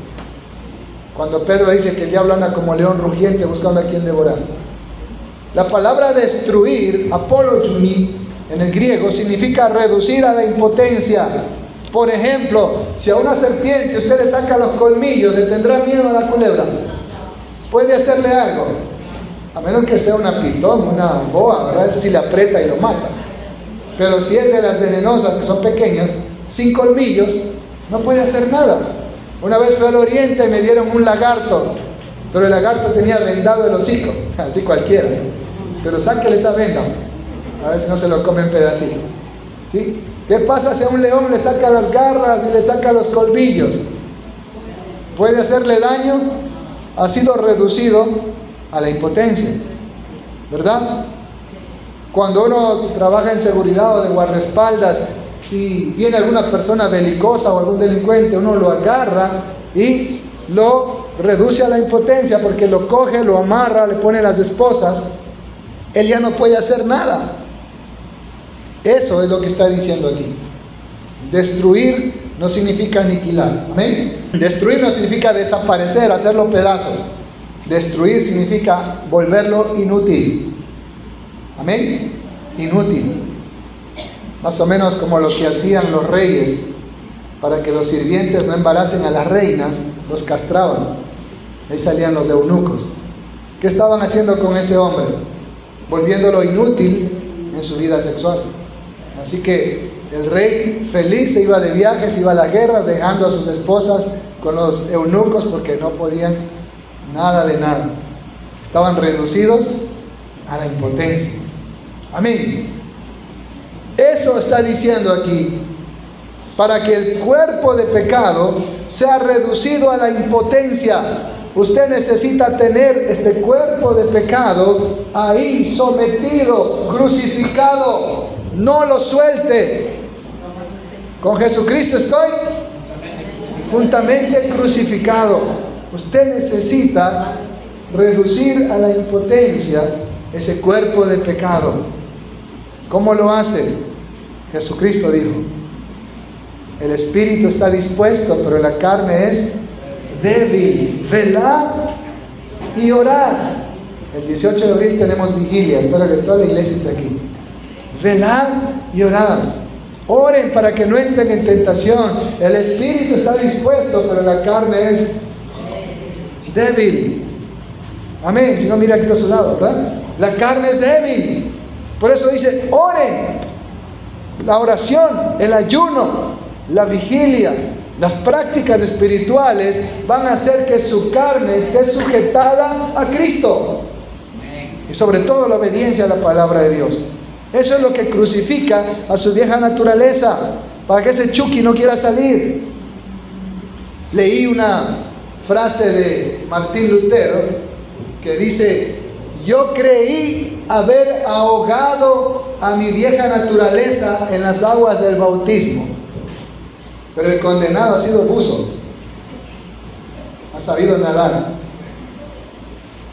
Cuando Pedro dice que el diablo anda como león rugiente buscando a quien devorar. La palabra destruir, apologemi, en el griego, significa reducir a la impotencia. Por ejemplo, si a una serpiente usted le saca los colmillos, ¿le tendrá miedo a la culebra? Puede hacerle algo, a menos que sea una pitón, una boa, ¿verdad? Ese sí le aprieta y lo mata. Pero si es de las venenosas, que son pequeñas, sin colmillos, no puede hacer nada. Una vez fui al oriente y me dieron un lagarto, pero el lagarto tenía vendado el hocico, así cualquiera. Pero sáquele esa venda, a ver si no se lo comen pedacitos. ¿Sí? ¿Qué pasa si a un león le saca las garras y le saca los colmillos? Puede hacerle daño, ha sido reducido a la impotencia, ¿verdad? Cuando uno trabaja en seguridad o de guardaespaldas y viene alguna persona belicosa o algún delincuente, uno lo agarra y lo reduce a la impotencia porque lo coge, lo amarra, le pone las esposas, él ya no puede hacer nada. Eso es lo que está diciendo aquí. Destruir no significa aniquilar. ¿Amén? Destruir no significa desaparecer, hacerlo pedazos. Destruir significa volverlo inútil. ¿Amén? Inútil. más o menos como lo que hacían los reyes para que los sirvientes no embaracen a las reinas, los castraban. Ahí salían los eunucos. ¿Qué estaban haciendo con ese hombre? Volviéndolo inútil en su vida sexual. Así que el rey feliz se iba de viaje, se iba a las guerras, dejando a sus esposas con los eunucos porque no podían nada de nada. Estaban reducidos a la impotencia. Amén. Eso está diciendo aquí. Para que el cuerpo de pecado sea reducido a la impotencia, usted necesita tener este cuerpo de pecado ahí sometido, crucificado. No lo suelte. Con Jesucristo estoy juntamente crucificado. Usted necesita reducir a la impotencia ese cuerpo de pecado. ¿Cómo lo hace? Jesucristo dijo: el espíritu está dispuesto, pero la carne es débil. Velad y orad. El 18 de abril tenemos vigilia. Espero que toda la iglesia esté aquí. Velad y orad. Oren para que no entren en tentación. El espíritu está dispuesto, pero la carne es débil. Amén. Si no, mira aquí está a su lado, ¿verdad? La carne es débil. Por eso dice: oren. La oración, el ayuno, la vigilia, las prácticas espirituales van a hacer que su carne esté sujetada a Cristo. Y sobre todo la obediencia a la palabra de Dios. Eso es lo que crucifica a su vieja naturaleza, para que ese Chucky no quiera salir. Leí una frase de Martín Lutero que dice: yo creí haber ahogado a mi vieja naturaleza en las aguas del bautismo, pero el condenado ha sido buzo, ha sabido nadar.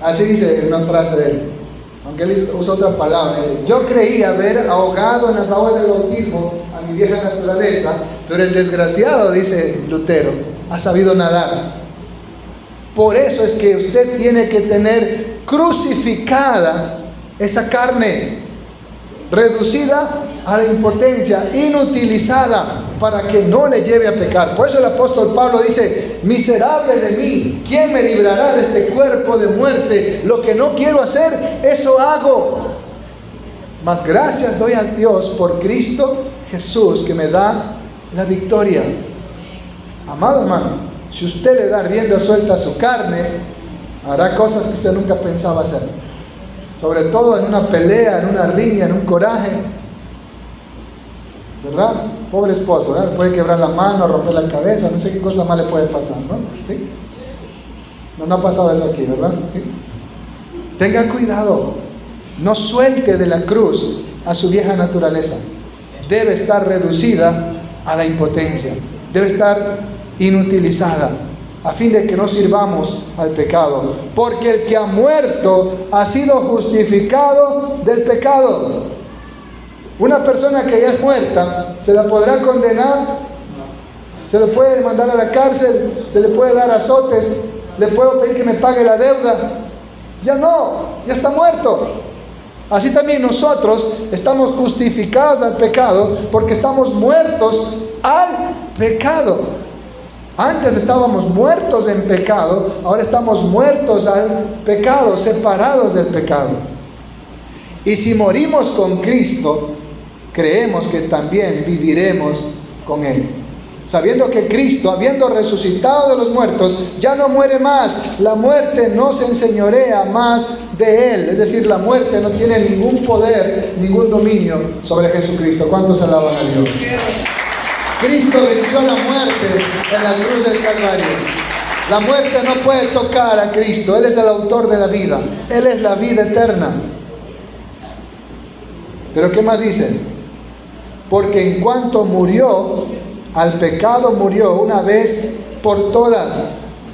Así dice una frase de él, aunque él usa otra palabra. Dice: yo creí haber ahogado en las aguas del bautismo a mi vieja naturaleza, pero el desgraciado, dice Lutero, ha sabido nadar. Por eso es que usted tiene que tener crucificada esa carne, reducida a la impotencia, inutilizada, para que no le lleve a pecar. Por eso el apóstol Pablo dice: miserable de mí, ¿quién me librará de este cuerpo de muerte? Lo que no quiero hacer, eso hago. Mas gracias doy a Dios por Cristo Jesús, que me da la victoria. Amado hermano, si usted le da rienda suelta a su carne, hará cosas que usted nunca pensaba hacer. Sobre todo en una pelea, en una riña, en un coraje. ¿Verdad? Pobre esposo, ¿verdad? Le puede quebrar la mano, romper la cabeza, no sé qué cosa más le puede pasar, ¿no? ¿Sí? No ha pasado eso aquí, ¿verdad? ¿Sí? Tenga cuidado. No suelte de la cruz a su vieja naturaleza. Debe estar reducida a la impotencia. Debe estar inutilizada, a fin de que no sirvamos al pecado. Porque el que ha muerto ha sido justificado del pecado. Una persona que ya es muerta, ¿se la podrá condenar? ¿Se le puede mandar a la cárcel? ¿Se le puede dar azotes? ¿Le puedo pedir que me pague la deuda? Ya no, ya está muerto. Así también nosotros estamos justificados al pecado, porque estamos muertos al pecado. Antes estábamos muertos en pecado, ahora estamos muertos al pecado, separados del pecado. Y si morimos con Cristo, creemos que también viviremos con Él. Sabiendo que Cristo, habiendo resucitado de los muertos, ya no muere más. La muerte no se enseñorea más de Él. Es decir, la muerte no tiene ningún poder, ningún dominio sobre Jesucristo. ¿Cuántos alaban a Dios? Cristo venció la muerte en la cruz del Calvario. La muerte no puede tocar a Cristo. Él es el autor de la vida. Él es la vida eterna. Pero ¿qué más dice? Porque en cuanto murió, al pecado murió una vez por todas.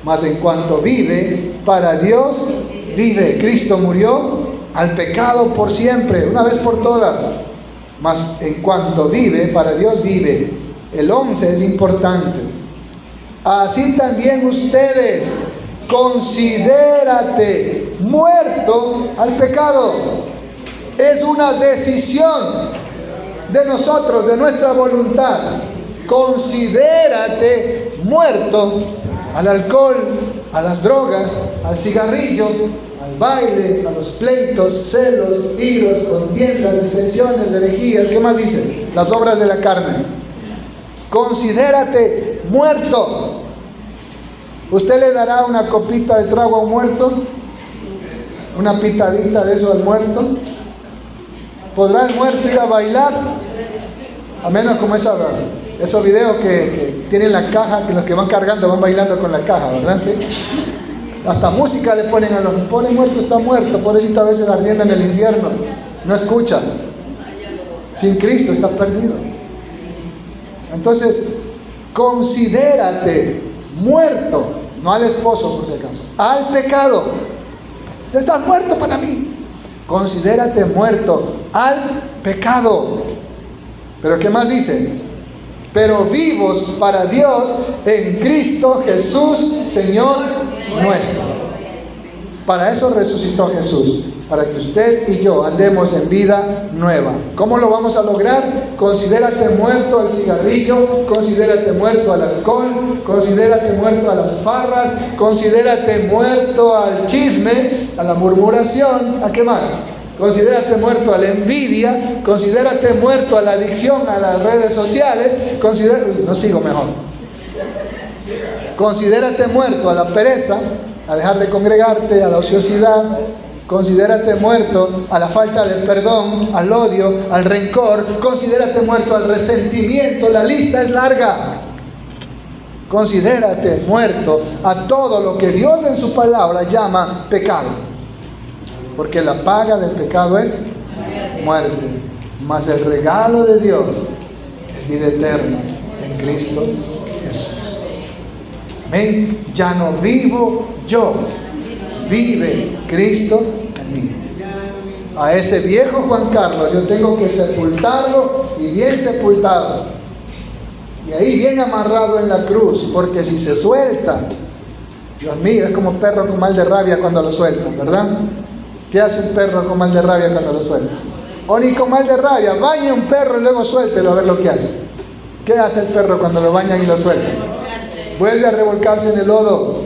Mas en cuanto vive, para Dios vive. Cristo murió al pecado por siempre, una vez por todas. Mas en cuanto vive, para Dios vive. El 11 es importante. Así también ustedes, considérate muerto al pecado. Es una decisión. de nosotros, de nuestra voluntad. Considérate muerto al alcohol, a las drogas, al cigarrillo, al baile, a los pleitos, celos, iros, contiendas, disensiones, herejías. ¿Qué más dice? Las obras de la carne. Considérate muerto. ¿Usted le dará una copita de trago a un muerto? ¿Una pitadita de eso al muerto? ¿Podrá el muerto ir a bailar? A menos como esos videos que tienen la caja, que los que van cargando van bailando con la caja, ¿verdad? ¿Sí? Hasta música le ponen a los... Pobre muerto está muerto, pobrecito, a veces ardiendo en el infierno. No escucha. Sin Cristo está perdido. Entonces, considérate muerto, no al esposo por si acaso, al pecado. Estás muerto para mí. Considérate muerto al pecado. Pero ¿qué más dice? Pero vivos para Dios en Cristo Jesús, Señor nuestro. Para eso resucitó Jesús, para que usted y yo andemos en vida nueva. ¿Cómo lo vamos a lograr? Considérate muerto al cigarrillo, considérate muerto al alcohol, considérate muerto a las farras, considérate muerto al chisme, a la murmuración. ¿A qué más? Considérate muerto a la envidia, considérate muerto a la adicción a las redes sociales, no sigo mejor. Considérate muerto a la pereza, a dejar de congregarte, a la ociosidad. Considérate muerto a la falta de perdón, al odio, al rencor. Considérate muerto al resentimiento. La lista es larga. Considérate muerto a todo lo que Dios en su palabra llama pecado. Porque la paga del pecado es muerte. Mas el regalo de Dios es vida eterna en Cristo Jesús. Amén. Ya no vivo yo, vive Cristo en mí. A ese viejo Juan Carlos yo tengo que sepultarlo, y bien sepultado, y ahí bien amarrado en la cruz, porque si se suelta, Dios mío, es como perro con mal de rabia cuando lo sueltan, ¿verdad? ¿Qué hace un perro con mal de rabia cuando lo suelta? O ni con mal de rabia, baña un perro y luego suéltelo a ver lo que hace. ¿Qué hace el perro cuando lo bañan y lo sueltan? Vuelve a revolcarse en el lodo,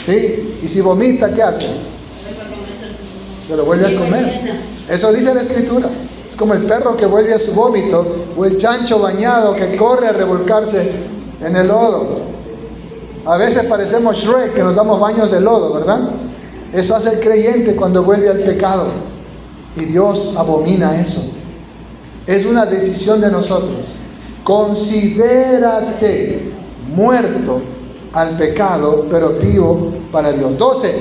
¿sí? Y si vomita, ¿qué hace? Se lo vuelve a comer. Eso dice la Escritura. Es como el perro que vuelve a su vómito, o el chancho bañado que corre a revolcarse en el lodo. A veces parecemos Shrek, que nos damos baños de lodo, ¿verdad? Eso hace el creyente cuando vuelve al pecado. Y Dios abomina eso. Es una decisión de nosotros. Considérate muerto al pecado, pero vivo para Dios. 12.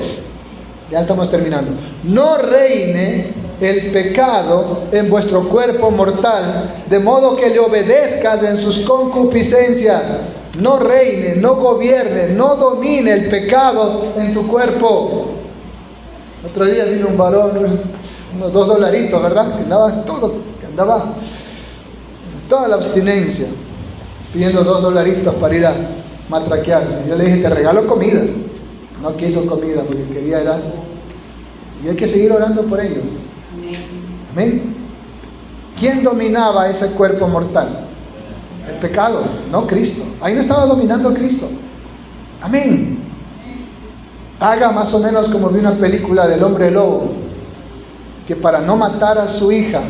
Ya estamos terminando. No reine el pecado en vuestro cuerpo mortal, de modo que le obedezcas en sus concupiscencias. No reine, no gobierne, no domine el pecado en tu cuerpo. Otro día vino un varón, unos $2, ¿verdad? Que andaba toda la abstinencia, pidiendo $2 para ir a matraquearse. Yo le dije, te regalo comida. No quiso comida porque quería ir. Y hay que seguir orando por ellos. Amén. ¿Quién dominaba ese cuerpo mortal? El pecado, no Cristo. Ahí no estaba dominando Cristo. Amén. Haga más o menos como vi una película del hombre lobo, que para no matar a su hija,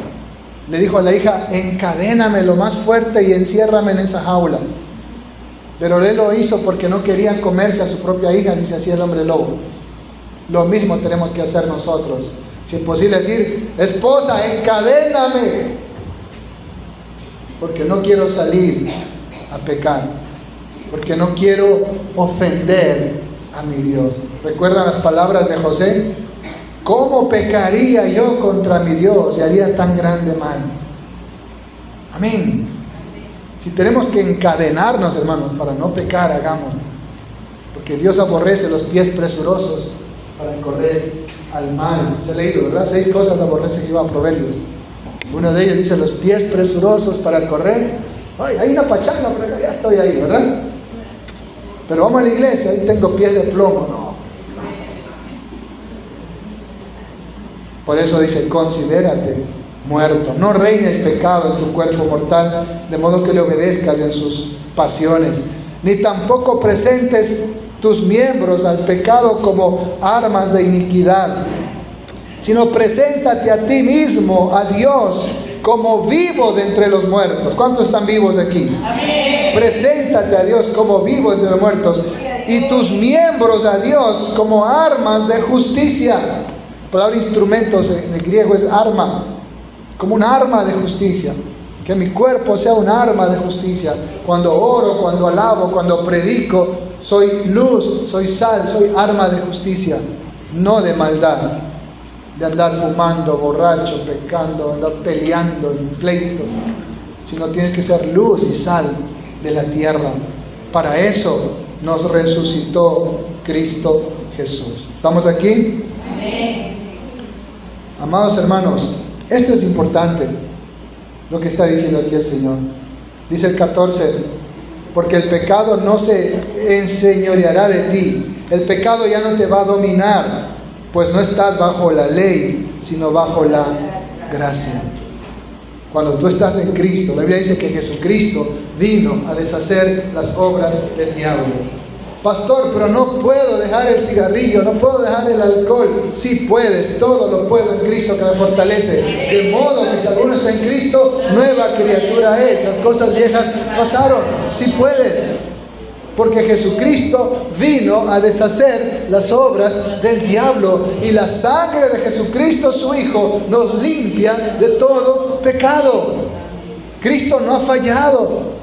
le dijo a la hija, encadéname lo más fuerte y enciérrame en esa jaula. Pero él lo hizo porque no quería comerse a su propia hija, si se hacía el hombre lobo. Lo mismo tenemos que hacer nosotros. Si es posible decir, esposa, encadéname, porque no quiero salir a pecar, porque no quiero ofender a mi Dios. ¿Recuerdan las palabras de José? ¿Cómo pecaría yo contra mi Dios y haría tan grande mal? Amén. Si tenemos que encadenarnos, hermanos, para no pecar, hagámoslo. Porque Dios aborrece los pies presurosos para correr al mal. Se ha leído, ¿verdad? 6 cosas aborrece que iba a Proverbios. Uno de ellos dice, los pies presurosos para correr. Ay, hay una pachanga, pero ya estoy ahí, ¿verdad? Pero vamos a la iglesia, ahí tengo pies de plomo. No. Por eso dice, considérate muerto. No reine el pecado en tu cuerpo mortal, de modo que le obedezcas en sus pasiones. Ni tampoco presentes tus miembros al pecado como armas de iniquidad, sino preséntate a ti mismo, a Dios, como vivo de entre los muertos. ¿Cuántos están vivos de aquí? Amén. Preséntate a Dios como vivo de entre los muertos, y tus miembros a Dios como armas de justicia. La palabra instrumentos en el griego es arma, como un arma de justicia. Que mi cuerpo sea un arma de justicia. Cuando oro, cuando alabo, cuando predico, soy luz, soy sal, soy arma de justicia, no de maldad, de andar fumando, borracho, pecando, andar peleando en pleitos, sino tiene que ser luz y sal de la tierra. Para eso nos resucitó Cristo Jesús. ¿Estamos aquí? Amén. Amados hermanos, esto es importante, lo que está diciendo aquí el Señor. Dice el 14: porque el pecado no se enseñoreará de ti. El pecado ya no te va a dominar, pues no estás bajo la ley, sino bajo la gracia. Cuando tú estás en Cristo, la Biblia dice que Jesucristo vino a deshacer las obras del diablo. Pastor, pero no puedo dejar el cigarrillo, no puedo dejar el alcohol. Sí puedes, todo lo puedo en Cristo que me fortalece. De modo que si alguno está en Cristo, nueva criatura es. Las cosas viejas pasaron. Sí puedes, porque Jesucristo vino a deshacer las obras del diablo, y la sangre de Jesucristo su Hijo nos limpia de todo pecado. Cristo no ha fallado.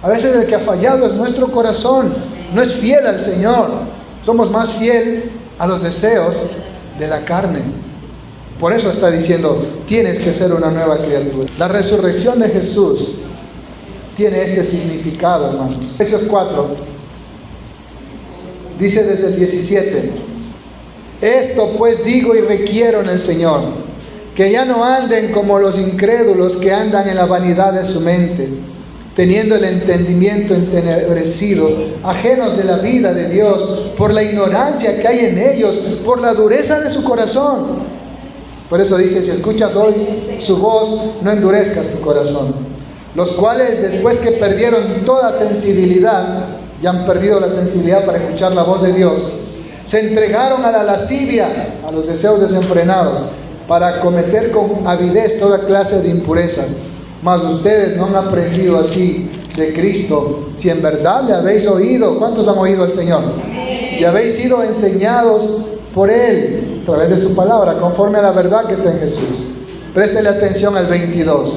A veces el que ha fallado es nuestro corazón. No es fiel al Señor. Somos más fiel a los deseos de la carne. Por eso está diciendo, tienes que ser una nueva criatura. La resurrección de Jesús tiene este significado, hermanos. Efesios 4 dice desde el 17: esto pues digo y requiero en el Señor, que ya no anden como los incrédulos que andan en la vanidad de su mente, teniendo el entendimiento entenebrecido, ajenos de la vida de Dios, por la ignorancia que hay en ellos, por la dureza de su corazón. Por eso dice, si escuchas hoy su voz, no endurezcas tu corazón. Los cuales, después que perdieron toda sensibilidad, ya han perdido la sensibilidad para escuchar la voz de Dios, se entregaron a la lascivia, a los deseos desenfrenados, para cometer con avidez toda clase de impurezas. Mas ustedes no han aprendido así de Cristo, si en verdad le habéis oído. ¿Cuántos han oído al Señor? Y habéis sido enseñados por Él, a través de su palabra, conforme a la verdad que está en Jesús. Préstele atención al 22.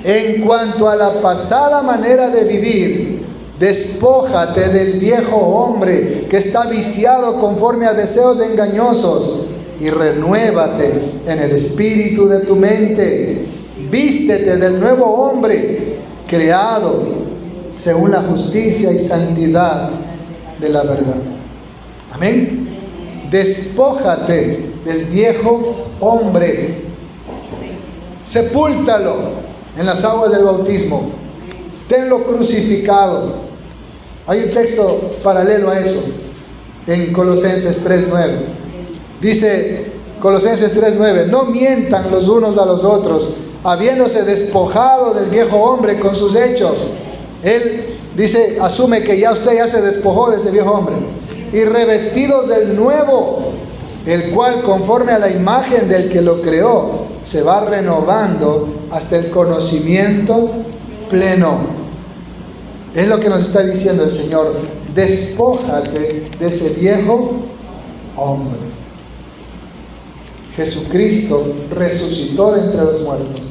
En cuanto a la pasada manera de vivir, despójate del viejo hombre que está viciado conforme a deseos engañosos, y renuévate en el espíritu de tu mente. Vístete del nuevo hombre, creado según la justicia y santidad de la verdad. Amén. Despójate del viejo hombre. Sepúltalo en las aguas del bautismo. Tenlo crucificado. Hay un texto paralelo a eso en Colosenses 3:9. Dice Colosenses 3:9: no mientan los unos a los otros, habiéndose despojado del viejo hombre con sus hechos. Él dice, asume que usted ya se despojó de ese viejo hombre. Y revestidos del nuevo, el cual conforme a la imagen del que lo creó, se va renovando hasta el conocimiento pleno. Es lo que nos está diciendo el Señor. Despójate de ese viejo hombre. Jesucristo resucitó de entre los muertos.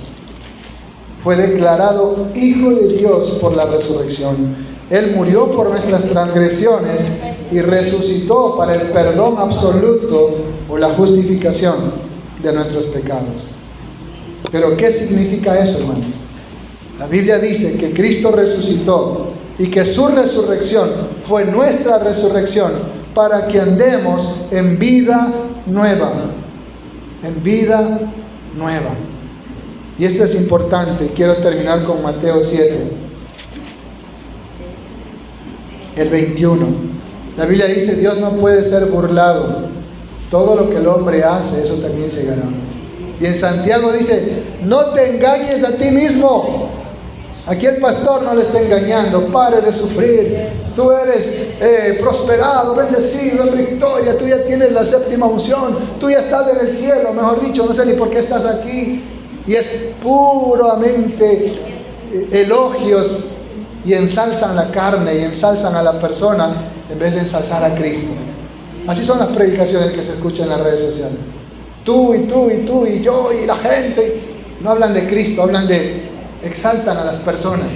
Fue declarado Hijo de Dios por la resurrección. Él murió por nuestras transgresiones y resucitó para el perdón absoluto o la justificación de nuestros pecados. Pero ¿qué significa eso, hermanos? La Biblia dice que Cristo resucitó y que su resurrección fue nuestra resurrección para que andemos en vida nueva. En vida nueva. Y esto es importante. Quiero terminar con Mateo 7, el 21. La Biblia dice, Dios no puede ser burlado. Todo lo que el hombre hace, eso también se gana. Y en Santiago dice, no te engañes a ti mismo. Aquí el pastor no le está engañando. Pare de sufrir. Tú eres prosperado, bendecido, en victoria. Tú ya tienes la séptima unción. Tú ya estás en el cielo, mejor dicho. No sé ni por qué estás aquí. Y es puramente elogios y ensalzan la carne y ensalzan a la persona en vez de ensalzar a Cristo. Así son las predicaciones que se escuchan en las redes sociales. Tú y tú y tú y yo y la gente. No hablan de Cristo, exaltan a las personas.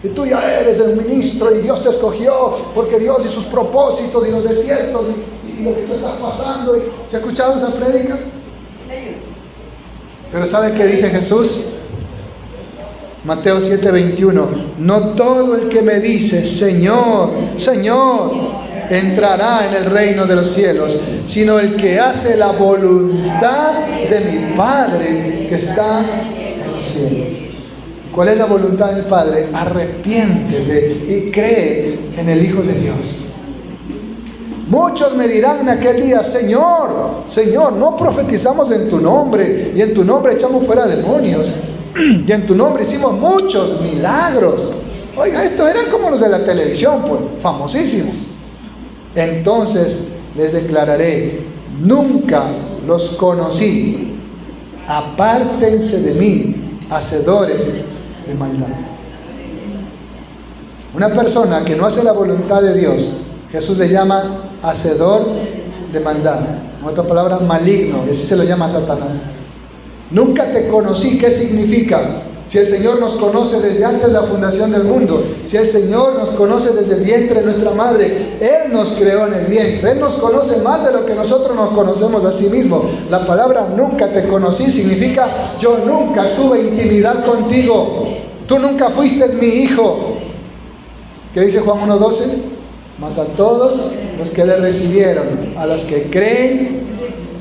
Y tú ya eres el ministro y Dios te escogió porque Dios y sus propósitos y los desiertos y lo que te está pasando. ¿Se ha escuchado esa prédica? Pero ¿sabe qué dice Jesús? Mateo 7:21. No todo el que me dice Señor, Señor, entrará en el reino de los cielos, sino el que hace la voluntad de mi Padre que está en los cielos. ¿Cuál es la voluntad del Padre? Arrepiéntete y cree en el Hijo de Dios. Muchos me dirán en aquel día, Señor, Señor, no profetizamos en tu nombre, y en tu nombre echamos fuera demonios, y en tu nombre hicimos muchos milagros. Oiga, estos eran como los de la televisión, pues, famosísimos. Entonces les declararé, nunca los conocí, apártense de mí, hacedores de maldad. Una persona que no hace la voluntad de Dios, Jesús le llama hacedor de maldad. En otras palabras, maligno, y así se lo llama a Satanás. Nunca te conocí. ¿Qué significa? Si el Señor nos conoce desde antes de la fundación del mundo, si el Señor nos conoce desde el vientre de nuestra madre, Él nos creó en el vientre, Él nos conoce más de lo que nosotros nos conocemos a sí mismos. La palabra nunca te conocí significa yo nunca tuve intimidad contigo, tú nunca fuiste mi hijo. ¿Qué dice Juan 1:12? Mas a todos los que le recibieron, a los que creen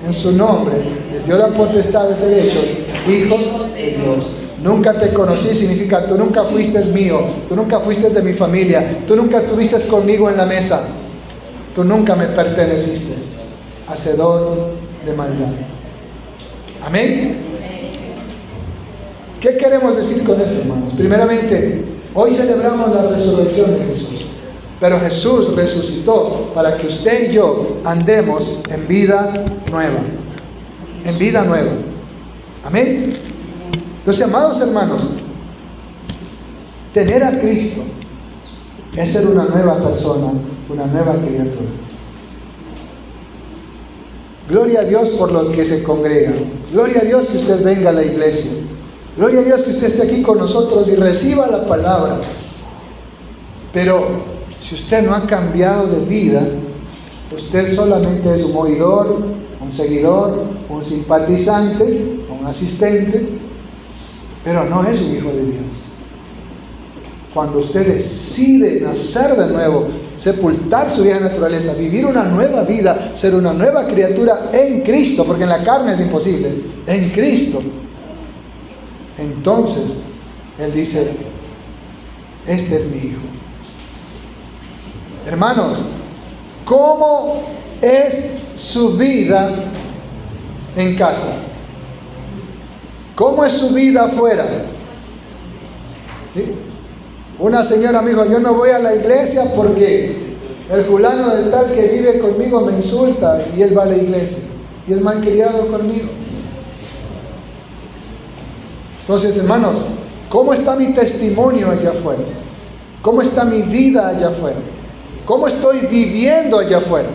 en su nombre, les dio la potestad de ser hechos hijos de Dios. Nunca te conocí significa tú nunca fuiste mío, tú nunca fuiste de mi familia, tú nunca estuviste conmigo en la mesa, tú nunca me perteneciste. Hacedor de maldad. Amén. ¿Qué queremos decir con esto, hermanos? Primeramente, hoy celebramos la resurrección de Jesús, pero Jesús resucitó para que usted y yo andemos en vida nueva. En vida nueva. Amén. Entonces, amados hermanos, tener a Cristo es ser una nueva persona, una nueva criatura. Gloria a Dios por los que se congregan. Gloria a Dios que usted venga a la iglesia. Gloria a Dios que usted esté aquí con nosotros y reciba la palabra. Pero si usted no ha cambiado de vida, usted solamente es un oidor, un seguidor, un simpatizante, un asistente, pero no es un hijo de Dios. Cuando usted decide nacer de nuevo, sepultar su vieja naturaleza, vivir una nueva vida, ser una nueva criatura en Cristo, porque en la carne es imposible, en Cristo, entonces Él dice, este es mi hijo. Hermanos, ¿cómo es su vida en casa? ¿Cómo es su vida afuera? ¿Sí? Una señora me dijo, yo no voy a la iglesia porque el fulano de tal que vive conmigo me insulta y él va a la iglesia y es malcriado conmigo. Entonces, hermanos, ¿cómo está mi testimonio allá afuera? ¿Cómo está mi vida allá afuera? ¿Cómo estoy viviendo allá afuera?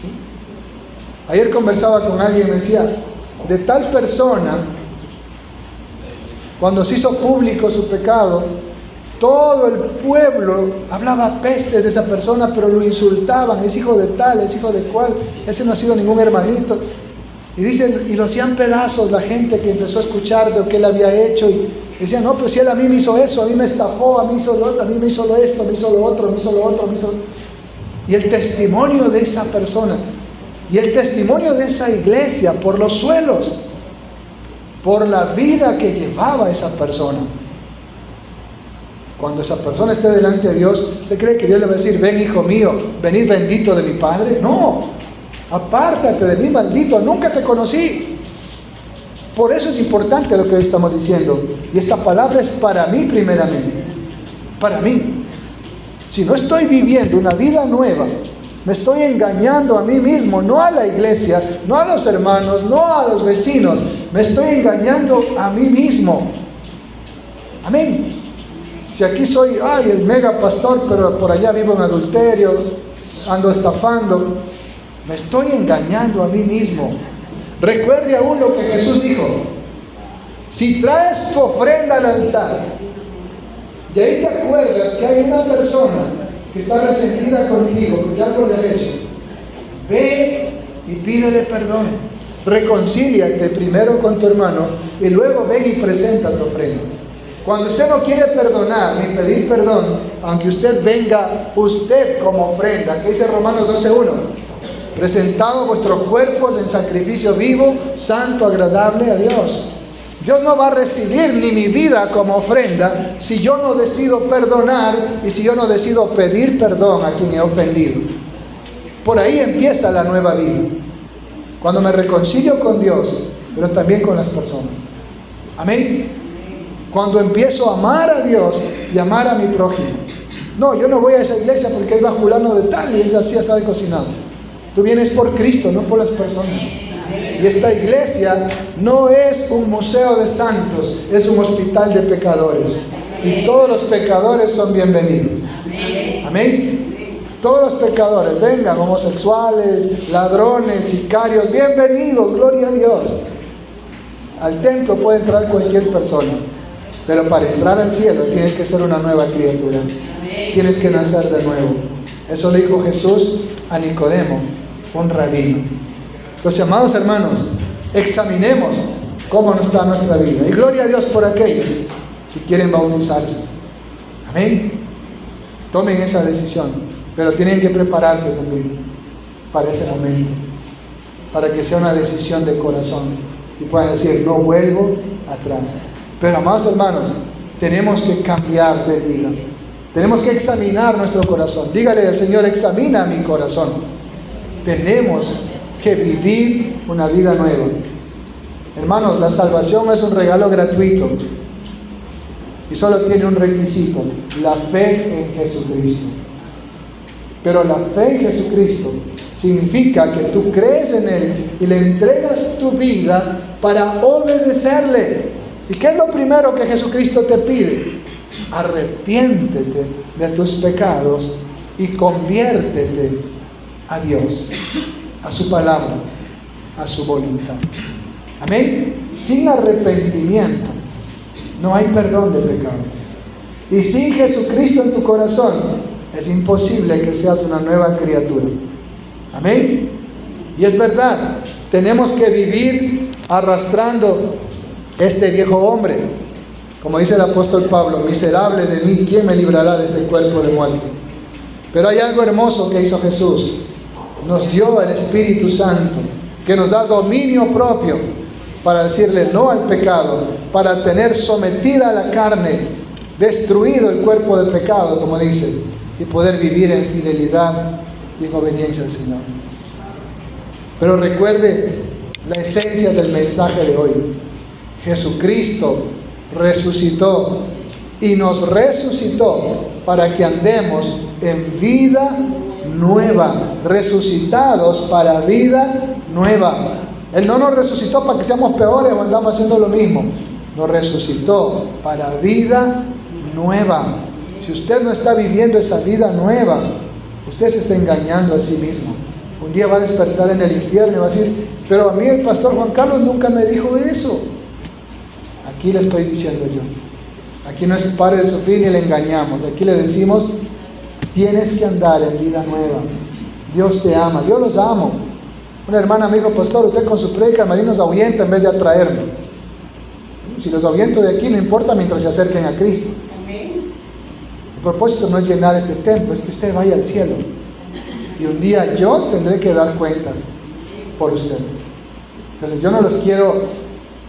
¿Sí? Ayer conversaba con alguien y me decía, de tal persona, cuando se hizo público su pecado, todo el pueblo hablaba pestes de esa persona, pero lo insultaban, es hijo de tal, es hijo de cual, ese no ha sido ningún hermanito. Y dicen, y lo hacían pedazos la gente que empezó a escuchar de lo que él había hecho, y decían, no, pues si él a mí me hizo eso, a mí me estafó, a mí hizo lo otro, a mí me hizo esto, me hizo lo otro, me hizo lo otro, me hizo... Y el testimonio de esa persona, y el testimonio de esa iglesia por los suelos, por la vida que llevaba esa persona. Cuando esa persona esté delante de Dios, ¿usted cree que Dios le va a decir, ven hijo mío, venid bendito de mi Padre? No, apártate de mí, maldito, nunca te conocí. Por eso es importante lo que hoy estamos diciendo. Y esta palabra es para mí primeramente. Para mí. Si no estoy viviendo una vida nueva, me estoy engañando a mí mismo, no a la iglesia, no a los hermanos, no a los vecinos. Me estoy engañando a mí mismo. Amén. Si aquí soy, el mega pastor, pero por allá vivo en adulterio, ando estafando, me estoy engañando a mí mismo. Recuerde aún lo que Jesús dijo: si traes tu ofrenda al altar y ahí te acuerdas que hay una persona que está resentida contigo porque algo le has hecho, ve y pídele perdón. Reconcíliate primero con tu hermano y luego ven y presenta tu ofrenda. Cuando usted no quiere perdonar ni pedir perdón, aunque usted venga usted como ofrenda, que dice Romanos 12:1, presentado vuestros cuerpos en sacrificio vivo, santo, agradable a Dios. Dios no va a recibir ni mi vida como ofrenda si yo no decido perdonar y si yo no decido pedir perdón a quien he ofendido. Por ahí empieza la nueva vida. Cuando me reconcilio con Dios, pero también con las personas. Amén. Cuando empiezo a amar a Dios y amar a mi prójimo. No, yo no voy a esa iglesia porque ahí va fulano de tal y ella así sabe cocinar. Tú vienes por Cristo, no por las personas. Y esta iglesia no es un museo de santos, es un hospital de pecadores. Y todos los pecadores son bienvenidos. Amén. Todos los pecadores, vengan, homosexuales, ladrones, sicarios, bienvenidos, gloria a Dios. Al templo puede entrar cualquier persona, pero para entrar al cielo tienes que ser una nueva criatura. Tienes que nacer de nuevo. Eso le dijo Jesús a Nicodemo, un rabino. Entonces, amados hermanos, examinemos cómo está nuestra vida. Y gloria a Dios por aquellos que quieren bautizarse. Amén. Tomen esa decisión, pero tienen que prepararse también para ese momento, para que sea una decisión de corazón y puedan decir: no vuelvo atrás. Pero, amados hermanos, tenemos que cambiar de vida. Tenemos que examinar nuestro corazón. Dígale al Señor: examina mi corazón. Tenemos que vivir una vida nueva. Hermanos, la salvación es un regalo gratuito y solo tiene un requisito: la fe en Jesucristo. Pero la fe en Jesucristo significa que tú crees en Él y le entregas tu vida para obedecerle. ¿Y qué es lo primero que Jesucristo te pide? Arrepiéntete de tus pecados y conviértete a Dios, a su palabra, a su voluntad. Amén. Sin arrepentimiento no hay perdón de pecados. Y sin Jesucristo en tu corazón es imposible que seas una nueva criatura. Amén. Y es verdad, tenemos que vivir arrastrando este viejo hombre. Como dice el apóstol Pablo: miserable de mí, ¿quién me librará de este cuerpo de muerte? Pero hay algo hermoso que hizo Jesús. Nos dio el Espíritu Santo, que nos da dominio propio para decirle no al pecado, para tener sometida a la carne, destruido el cuerpo de pecado, como dice, y poder vivir en fidelidad y en obediencia al Señor. Pero recuerde la esencia del mensaje de hoy. Jesucristo resucitó y nos resucitó para que andemos en vida nueva, resucitados para vida nueva. Él no nos resucitó para que seamos peores o andamos haciendo lo mismo. Nos resucitó para vida nueva. Si usted no está viviendo esa vida nueva, usted se está engañando a sí mismo. Un día va a despertar en el infierno y va a decir: pero a mí el pastor Juan Carlos nunca me dijo eso. Aquí le estoy diciendo yo. Aquí no es pare de sufrir ni le engañamos. Aquí le decimos: tienes que andar en vida nueva. Dios te ama, yo los amo. Una hermana me dijo: pastor, usted con su prédica me nos ahuyenta en vez de atraernos. Si los ahuyento de aquí no importa mientras se acerquen a Cristo. El propósito no es llenar este templo, es que usted vaya al cielo. Y un día yo tendré que dar cuentas por ustedes. Entonces yo no los quiero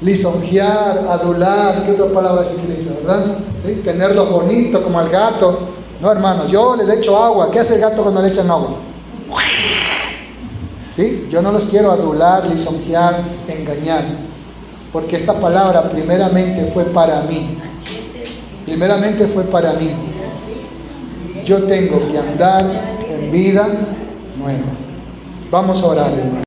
lisonjear, adular, ¿qué otra palabra se utiliza, verdad? ¿Sí? Tenerlos bonitos como al gato. No, hermanos, yo les echo agua. ¿Qué hace el gato cuando le echan agua? ¿Sí? Yo no los quiero adular, lisonjear, engañar. porque esta palabra primeramente fue para mí. Primeramente fue para mí. Yo tengo que andar en vida nueva. Vamos a orar, hermano.